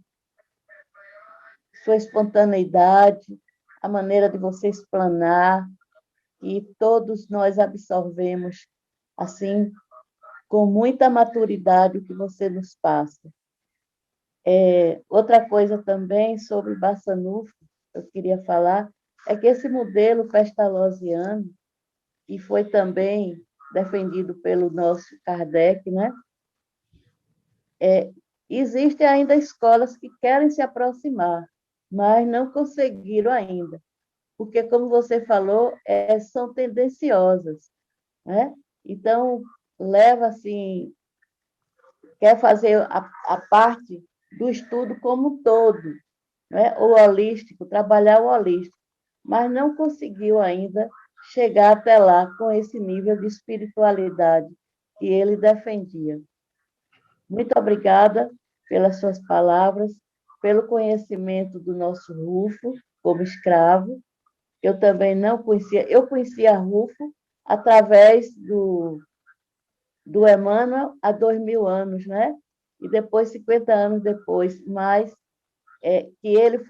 [SPEAKER 4] sua espontaneidade, a maneira de você explanar, e todos nós absorvemos, assim, com muita maturidade o que você nos passa. Outra coisa também sobre Bassanufo, eu queria falar, é que esse modelo pestalozziano, que foi também defendido pelo nosso Kardec, né? Existem ainda escolas que querem se aproximar, mas não conseguiram ainda, porque, como você falou, são tendenciosas, né? Então, leva assim, quer fazer a parte do estudo como um todo, né? O holístico, trabalhar o holístico, mas não conseguiu ainda chegar até lá com esse nível de espiritualidade que ele defendia. Muito obrigada pelas suas palavras, pelo conhecimento do nosso Rufo como escravo. Eu também não conhecia, eu conhecia Rufo através do Emmanuel há 2000 anos, né? E depois, 50 anos depois, mas que ele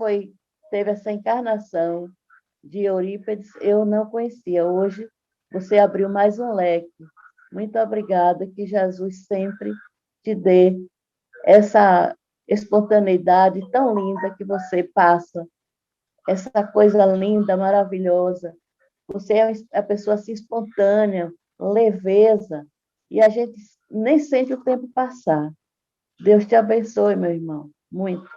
[SPEAKER 4] teve essa encarnação de Eurípides, eu não conhecia. Hoje, você abriu mais um leque. Muito obrigada, que Jesus sempre te dê essa espontaneidade tão linda que você passa, essa coisa linda, maravilhosa. Você é a pessoa assim, espontânea, leveza, e a gente nem sente o tempo passar. Deus te abençoe, meu irmão, muito.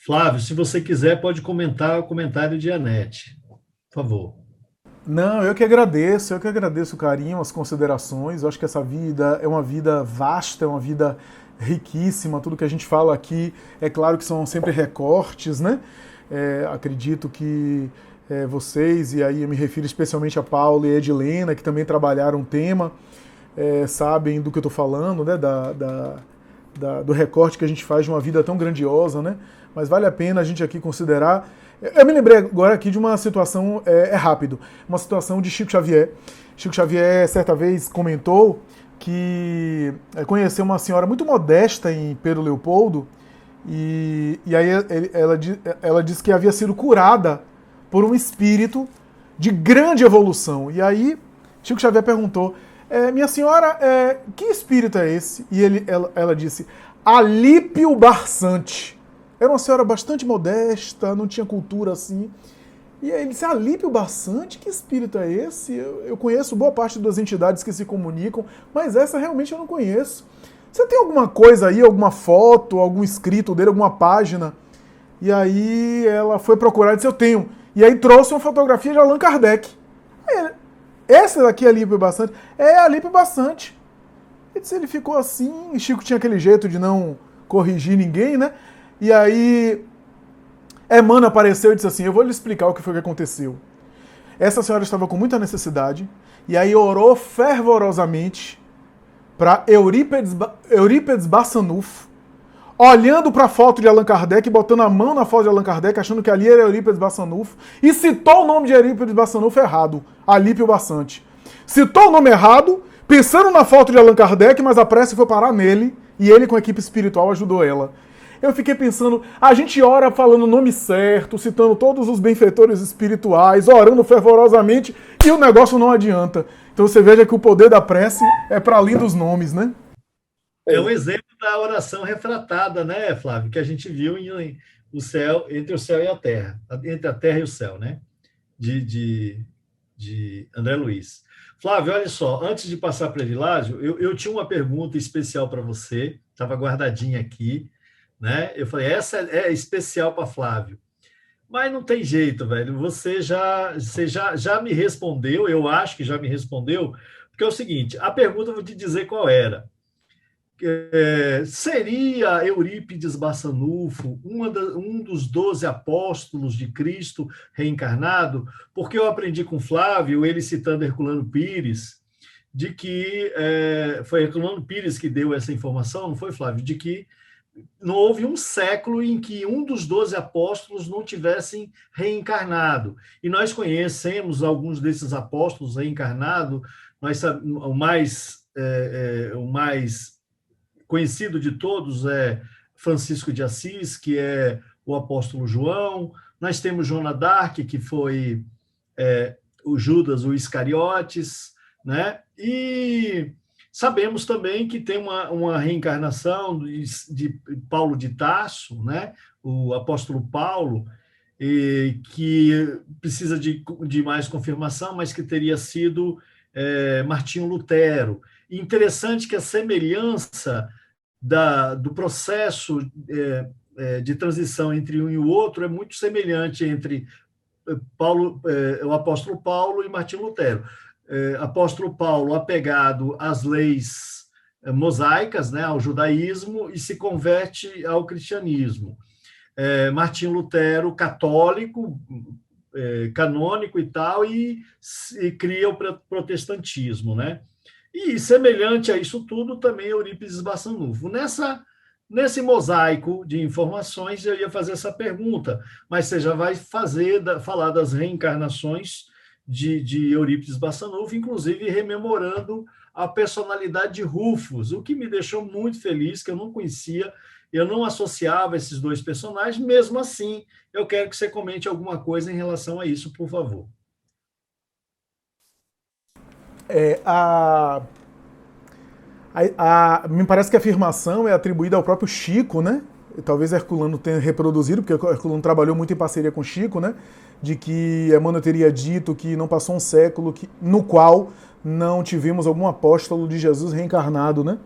[SPEAKER 1] Flávio, se você quiser, pode comentar o comentário de Anete, por favor.
[SPEAKER 6] Não, eu que agradeço o carinho, as considerações. Eu acho que essa vida é uma vida vasta, é uma vida riquíssima. Tudo que a gente fala aqui, é claro que são sempre recortes, né? Acredito que vocês, e aí eu me refiro especialmente a Paulo e a Edilena, que também trabalharam o tema, sabem do que eu estou falando, né? Do recorte que a gente faz de uma vida tão grandiosa, né? Mas vale a pena a gente aqui considerar. Eu me lembrei agora aqui de uma situação, rápido, uma situação de Chico Xavier. Chico Xavier, certa vez, comentou que conheceu uma senhora muito modesta em Pedro Leopoldo, e aí ela disse que havia sido curada por um espírito de grande evolução. E aí Chico Xavier perguntou, minha senhora, que espírito é esse? E ela disse, Alípio Barçante. Era uma senhora bastante modesta, não tinha cultura assim. E aí ele disse, Alípio Barçante, que espírito é esse? Eu conheço boa parte das entidades que se comunicam, mas essa realmente eu não conheço. Você tem alguma coisa aí, alguma foto, algum escrito dele, alguma página? E aí ela foi procurar e disse, eu tenho. E aí trouxe uma fotografia de Allan Kardec. Essa daqui é Alípio Barçante? É Alípio Barçante. E disse, ele ficou assim, e Chico tinha aquele jeito de não corrigir ninguém, né? E aí, Emmanuel apareceu e disse assim, eu vou lhe explicar o que foi que aconteceu. Essa senhora estava com muita necessidade, e aí orou fervorosamente para Eurípides Bassanufo, olhando para a foto de Allan Kardec, botando a mão na foto de Allan Kardec, achando que ali era Eurípides Bassanufo, e citou o nome de Eurípides Bassanufo errado, Alípio Barçante. Citou o nome errado, pensando na foto de Allan Kardec, mas a prece foi parar nele, e ele com a equipe espiritual ajudou ela. Eu fiquei pensando, a gente ora falando o nome certo, citando todos os benfeitores espirituais, orando fervorosamente, e o negócio não adianta. Então você veja que o poder da prece é para além dos nomes, né?
[SPEAKER 1] É um exemplo da oração refratada, né, Flávio? Que a gente viu em o céu, entre o céu e a terra, entre a terra e o céu, né? De André Luiz. Flávio, olha só, antes de passar para o Evilásio, eu tinha uma pergunta especial para você, estava guardadinha aqui, né? Eu falei, essa é especial para Flávio. Mas não tem jeito, velho. Você já me respondeu, eu acho que já me respondeu, porque é o seguinte, a pergunta eu vou te dizer qual era. Seria Eurípides Barçanufo um dos 12 apóstolos de Cristo reencarnado? Porque eu aprendi com Flávio, ele citando Herculano Pires, de que foi Herculano Pires que deu essa informação, não foi, Flávio? De que não houve um século em que um dos 12 apóstolos não tivessem reencarnado. E nós conhecemos alguns desses apóstolos reencarnados, o mais conhecido de todos é Francisco de Assis, que é o apóstolo João. Nós temos Joana d'Arc, que foi o Judas, o Iscariotes, né? E sabemos também que tem uma reencarnação de Paulo de Tarso, né? O apóstolo Paulo, que precisa de mais confirmação, mas que teria sido Martinho Lutero. Interessante que a semelhança do processo de transição entre um e o outro é muito semelhante entre o apóstolo Paulo e Martinho Lutero. Apóstolo Paulo apegado às leis mosaicas, né, ao judaísmo, e se converte ao cristianismo. Martinho Lutero, católico, canônico e tal, e cria o protestantismo, né? E, semelhante a isso tudo, também Eurípides Barçanufo. Nesse mosaico de informações, eu ia fazer essa pergunta, mas você já vai falar das reencarnações de Eurípides Barçanufo, inclusive rememorando a personalidade de Rufus, o que me deixou muito feliz, que eu não conhecia, eu não associava esses dois personagens. Mesmo assim, eu quero que você comente alguma coisa em relação a isso, por favor.
[SPEAKER 6] Me parece que a afirmação é atribuída ao próprio Chico, né? Talvez Herculano tenha reproduzido, porque Herculano trabalhou muito em parceria com Chico, né? De que Emmanuel teria dito que não passou um século no qual não tivemos algum apóstolo de Jesus reencarnado, né?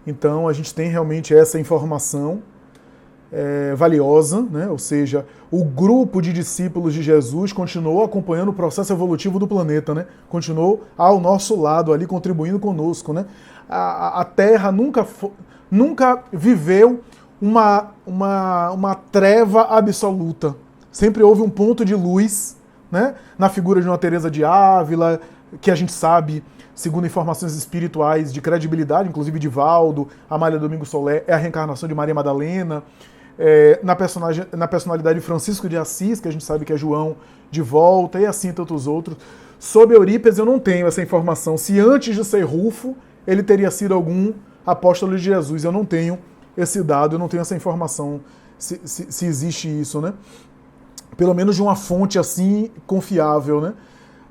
[SPEAKER 6] Então a gente tem realmente essa informação valiosa, né? Ou seja, o grupo de discípulos de Jesus continuou acompanhando o processo evolutivo do planeta, né? Continuou ao nosso lado ali, contribuindo conosco, né? A Terra nunca viveu uma treva absoluta. Sempre houve um ponto de luz, né? Na figura de uma Teresa de Ávila, que a gente sabe, segundo informações espirituais de credibilidade, inclusive de Valdo, Amália Domingo Solé, é a reencarnação de Maria Madalena. Na personalidade de Francisco de Assis, que a gente sabe que é João de volta, e assim tantos outros. Sobre Eurípides eu não tenho essa informação. Se antes de ser Rufo, ele teria sido algum apóstolo de Jesus. Eu não tenho esse dado, eu não tenho essa informação, se existe isso, né? Pelo menos de uma fonte assim confiável, né?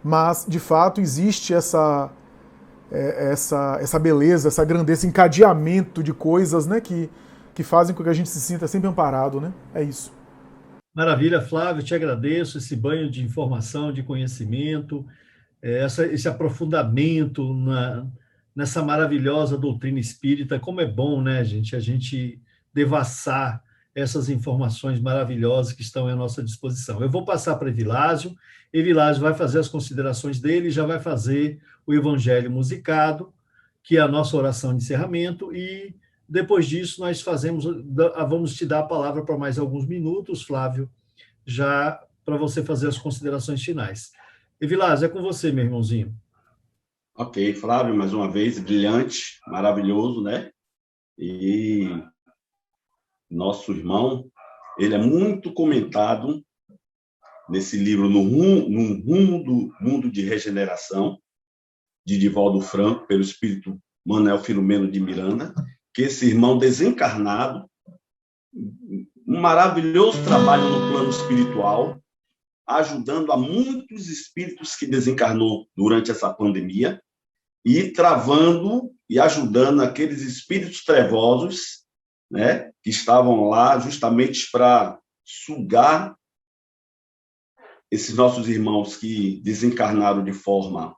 [SPEAKER 6] Mas, de fato, existe essa beleza, essa grandeza, esse encadeamento de coisas, né? Que fazem com que a gente se sinta sempre amparado, né? É isso.
[SPEAKER 1] Maravilha, Flávio, te agradeço esse banho de informação, de conhecimento, esse aprofundamento nessa maravilhosa doutrina espírita. Como é bom, né, gente, a gente devassar essas informações maravilhosas que estão à nossa disposição. Eu vou passar para Evilásio vai fazer as considerações dele, já vai fazer o Evangelho musicado, que é a nossa oração de encerramento, e depois disso nós vamos te dar a palavra para mais alguns minutos, Flávio, já para você fazer as considerações finais. Evilásio, é com você, meu irmãozinho.
[SPEAKER 2] Ok, Flávio, mais uma vez, brilhante, maravilhoso, né? E nosso irmão, ele é muito comentado nesse livro, No Rumo do Mundo de Regeneração, de Divaldo Franco, pelo espírito Manuel Filomeno de Miranda, que esse irmão desencarnado um maravilhoso trabalho no plano espiritual, ajudando a muitos espíritos que desencarnou durante essa pandemia e travando e ajudando aqueles espíritos trevosos, né, que estavam lá justamente para sugar esses nossos irmãos que desencarnaram de forma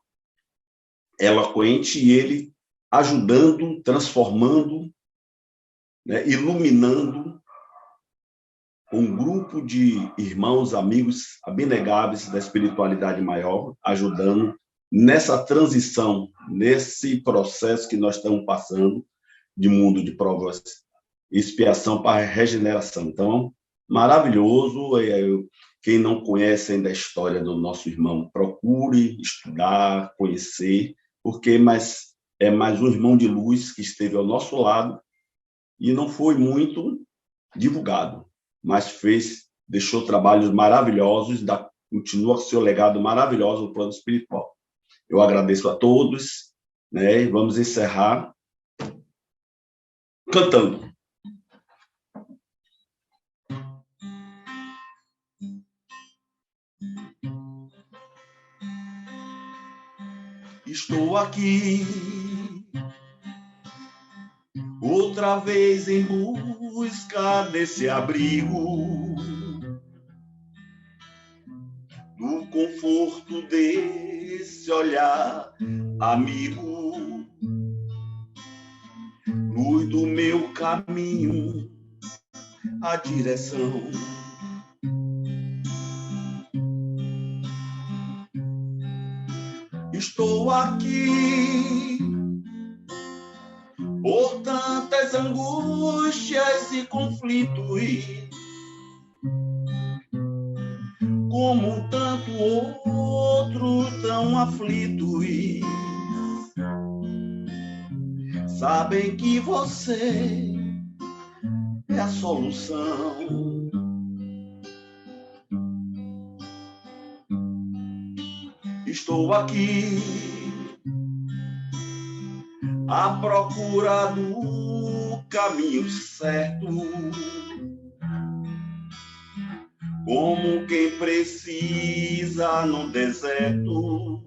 [SPEAKER 2] eloquente, e ele ajudando, transformando, né, iluminando um grupo de irmãos, amigos abnegáveis da espiritualidade maior, ajudando nessa transição, nesse processo que nós estamos passando de mundo de provas e expiação para regeneração. Então, maravilhoso. Quem não conhece ainda a história do nosso irmão, procure estudar, conhecer, porque é mais um irmão de luz que esteve ao nosso lado e não foi muito divulgado, mas deixou trabalhos maravilhosos, continua seu legado maravilhoso no plano espiritual. Eu agradeço a todos, né? E vamos encerrar cantando. Estou aqui outra vez em busca desse abrigo, do conforto desse olhar amigo, luz do meu caminho, a direção. Estou aqui por tantas angústias e conflitos, como tanto outro tão aflitos. Sabem que você é a solução. Estou aqui à procura do caminho certo, como quem precisa no deserto,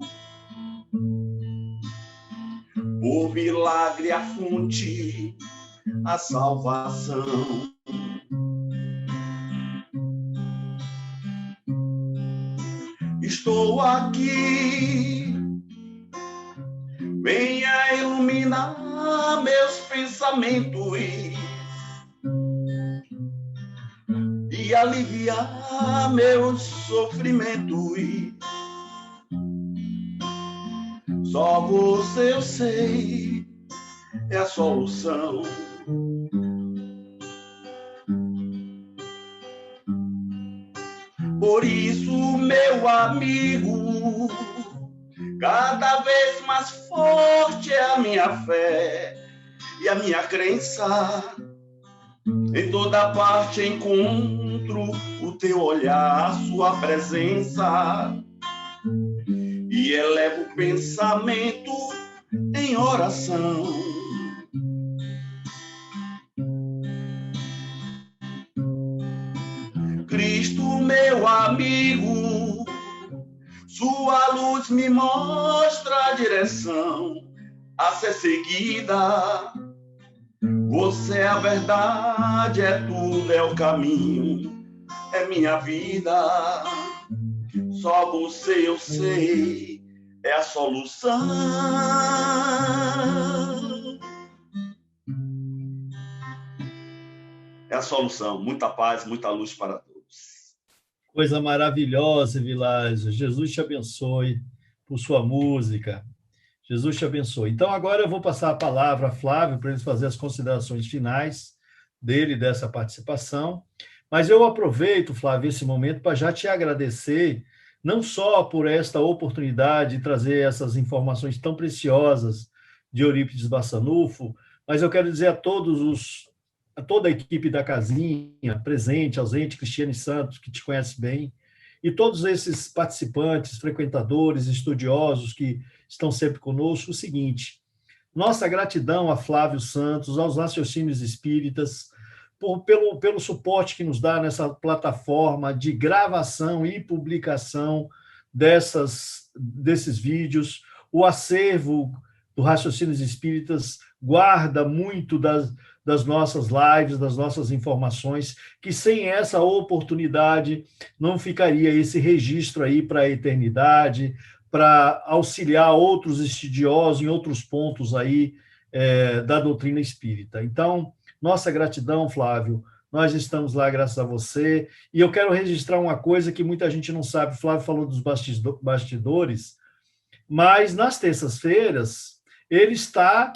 [SPEAKER 2] por milagre a fonte, a salvação. Estou aqui, venha iluminar meus pensamentos e aliviar meus sofrimentos. Só você, eu sei, é a solução. Por isso, meu amigo, cada vez mais forte é a minha fé e a minha crença. Em toda parte encontro o teu olhar, a sua presença, e elevo o pensamento em oração. Cristo, meu amigo, sua luz me mostra a direção a ser seguida. Você é a verdade, é tudo, é o caminho, é minha vida. Só você, eu sei, é a solução. É a solução. Muita paz, muita luz para todos.
[SPEAKER 1] Coisa maravilhosa, Vilásio. Jesus te abençoe por sua música. Jesus te abençoe. Então, agora eu vou passar a palavra a Flávio para ele fazer as considerações finais dele, dessa participação. Mas eu aproveito, Flávio, esse momento para já te agradecer, não só por esta oportunidade de trazer essas informações tão preciosas de Eurípides Bassanufo, mas eu quero dizer a toda a equipe da Casinha, presente, ausente, Cristiane Santos, que te conhece bem, e todos esses participantes, frequentadores, estudiosos que estão sempre conosco, o seguinte: nossa gratidão a Flávio Santos, aos raciocínios espíritas, pelo suporte que nos dá nessa plataforma de gravação e publicação desses vídeos. O acervo do Raciocínios Espíritas guarda muito das nossas lives, das nossas informações, que sem essa oportunidade não ficaria esse registro aí para a eternidade, para auxiliar outros estudiosos em outros pontos aí da doutrina espírita. Então, nossa gratidão, Flávio. Nós estamos lá graças a você. E eu quero registrar uma coisa que muita gente não sabe. O Flávio falou dos bastidores, mas nas terças-feiras ele está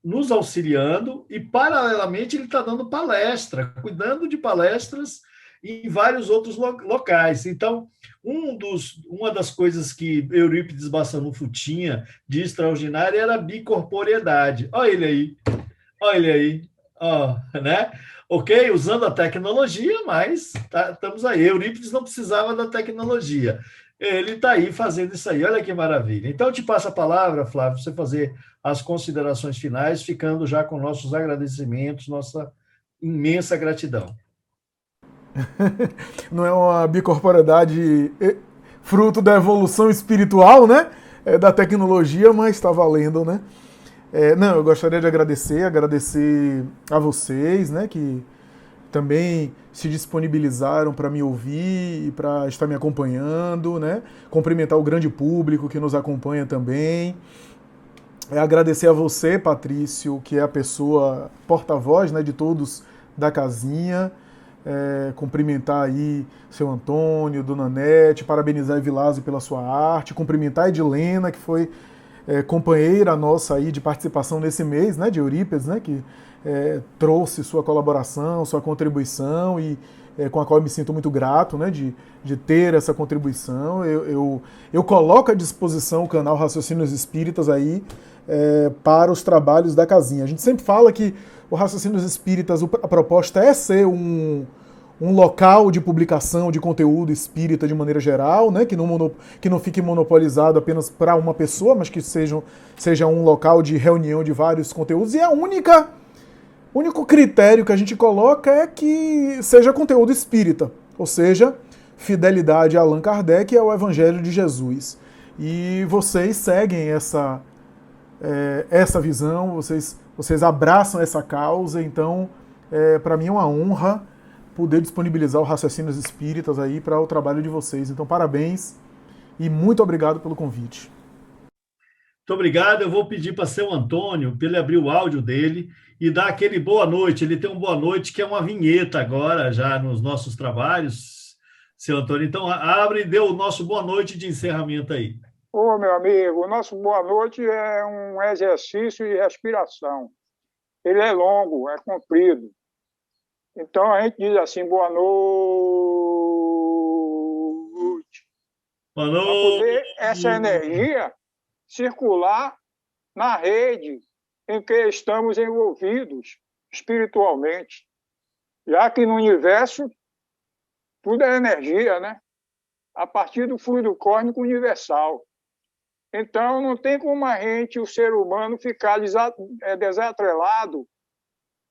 [SPEAKER 1] nos auxiliando e, paralelamente, ele está dando palestra, cuidando de palestras em vários outros locais. Então, uma das coisas que Eurípides Bassanufo tinha de extraordinário era a bicorporeidade. Olha ele aí, né? Ok, usando a tecnologia, mas estamos aí. Eurípides não precisava da tecnologia. Ele está aí fazendo isso aí. Olha que maravilha. Então, eu te passo a palavra, Flávio, para você fazer as considerações finais, ficando já com nossos agradecimentos, nossa imensa gratidão.
[SPEAKER 6] Não é uma bicorporidade fruto da evolução espiritual, né? Da tecnologia, mas está valendo, né? Não, eu gostaria de agradecer a vocês, né? Que também se disponibilizaram para me ouvir e para estar me acompanhando, né? Cumprimentar o grande público que nos acompanha também. Agradecer a você, Patrício, que é a pessoa porta-voz, né, de todos da casinha. Cumprimentar aí seu Antônio, Dona Nete, parabenizar a Evilásio pela sua arte, cumprimentar a Edilena, que foi companheira nossa aí de participação nesse mês, né, de Eurípides, né, que trouxe sua colaboração, sua contribuição e com a qual eu me sinto muito grato, né, de ter essa contribuição. Eu coloco à disposição o canal Raciocínios Espíritas aí para os trabalhos da casinha. A gente sempre fala que o Raciocínios Espíritas, a proposta é ser um local de publicação de conteúdo espírita de maneira geral, né, que não fique monopolizado apenas para uma pessoa, mas que seja um local de reunião de vários conteúdos. E o único critério que a gente coloca é que seja conteúdo espírita, ou seja, fidelidade a Allan Kardec e ao Evangelho de Jesus. E vocês seguem essa visão, vocês abraçam essa causa, então para mim é uma honra poder disponibilizar o Raciocínios Espíritas aí para o trabalho de vocês. Então, parabéns e muito obrigado pelo convite.
[SPEAKER 1] Muito obrigado. Eu vou pedir para o seu Antônio, para ele abrir o áudio dele e dar aquele boa noite. Ele tem um boa noite que é uma vinheta agora, já nos nossos trabalhos, seu Antônio. Então, abre e dê o nosso boa noite de encerramento aí.
[SPEAKER 3] Ô, meu amigo, o nosso boa noite é um exercício de respiração. Ele é longo, é comprido. Então, a gente diz assim, boa noite.
[SPEAKER 1] Boa noite.
[SPEAKER 3] Para poder essa energia circular na rede em que estamos envolvidos espiritualmente. Já que no universo tudo é energia, né? A partir do fluido cósmico universal. Então, não tem como a gente, o ser humano, ficar desatrelado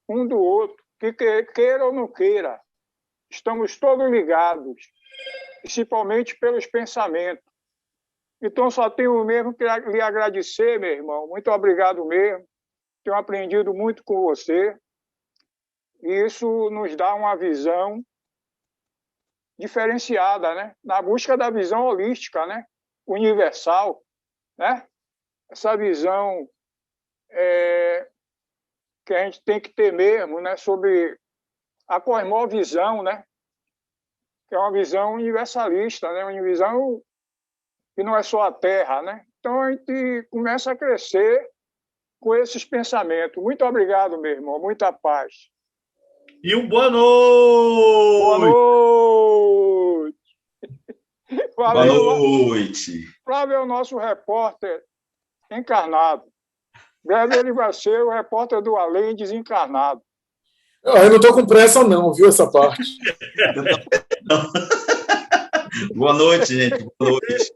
[SPEAKER 3] um do outro, que queira ou não queira. Estamos todos ligados, principalmente pelos pensamentos. Então, só tenho mesmo que lhe agradecer, meu irmão. Muito obrigado mesmo. Tenho aprendido muito com você. E isso nos dá uma visão diferenciada, né? Na busca da visão holística, né? Universal, né? Essa visão que a gente tem que ter mesmo, né? Sobre a cosmovisão, né? Que é uma visão universalista, né? Uma visão que não é só a Terra, né? Então a gente começa a crescer com esses pensamentos. Muito obrigado, meu irmão. Muita paz.
[SPEAKER 1] E um boa noite!
[SPEAKER 3] Boa noite!
[SPEAKER 2] Boa noite!
[SPEAKER 3] Flávio é o nosso repórter encarnado. Breve ele vai ser o repórter do além desencarnado.
[SPEAKER 6] Eu não estou com pressa não, viu, essa parte.
[SPEAKER 2] Boa noite, gente. Boa noite.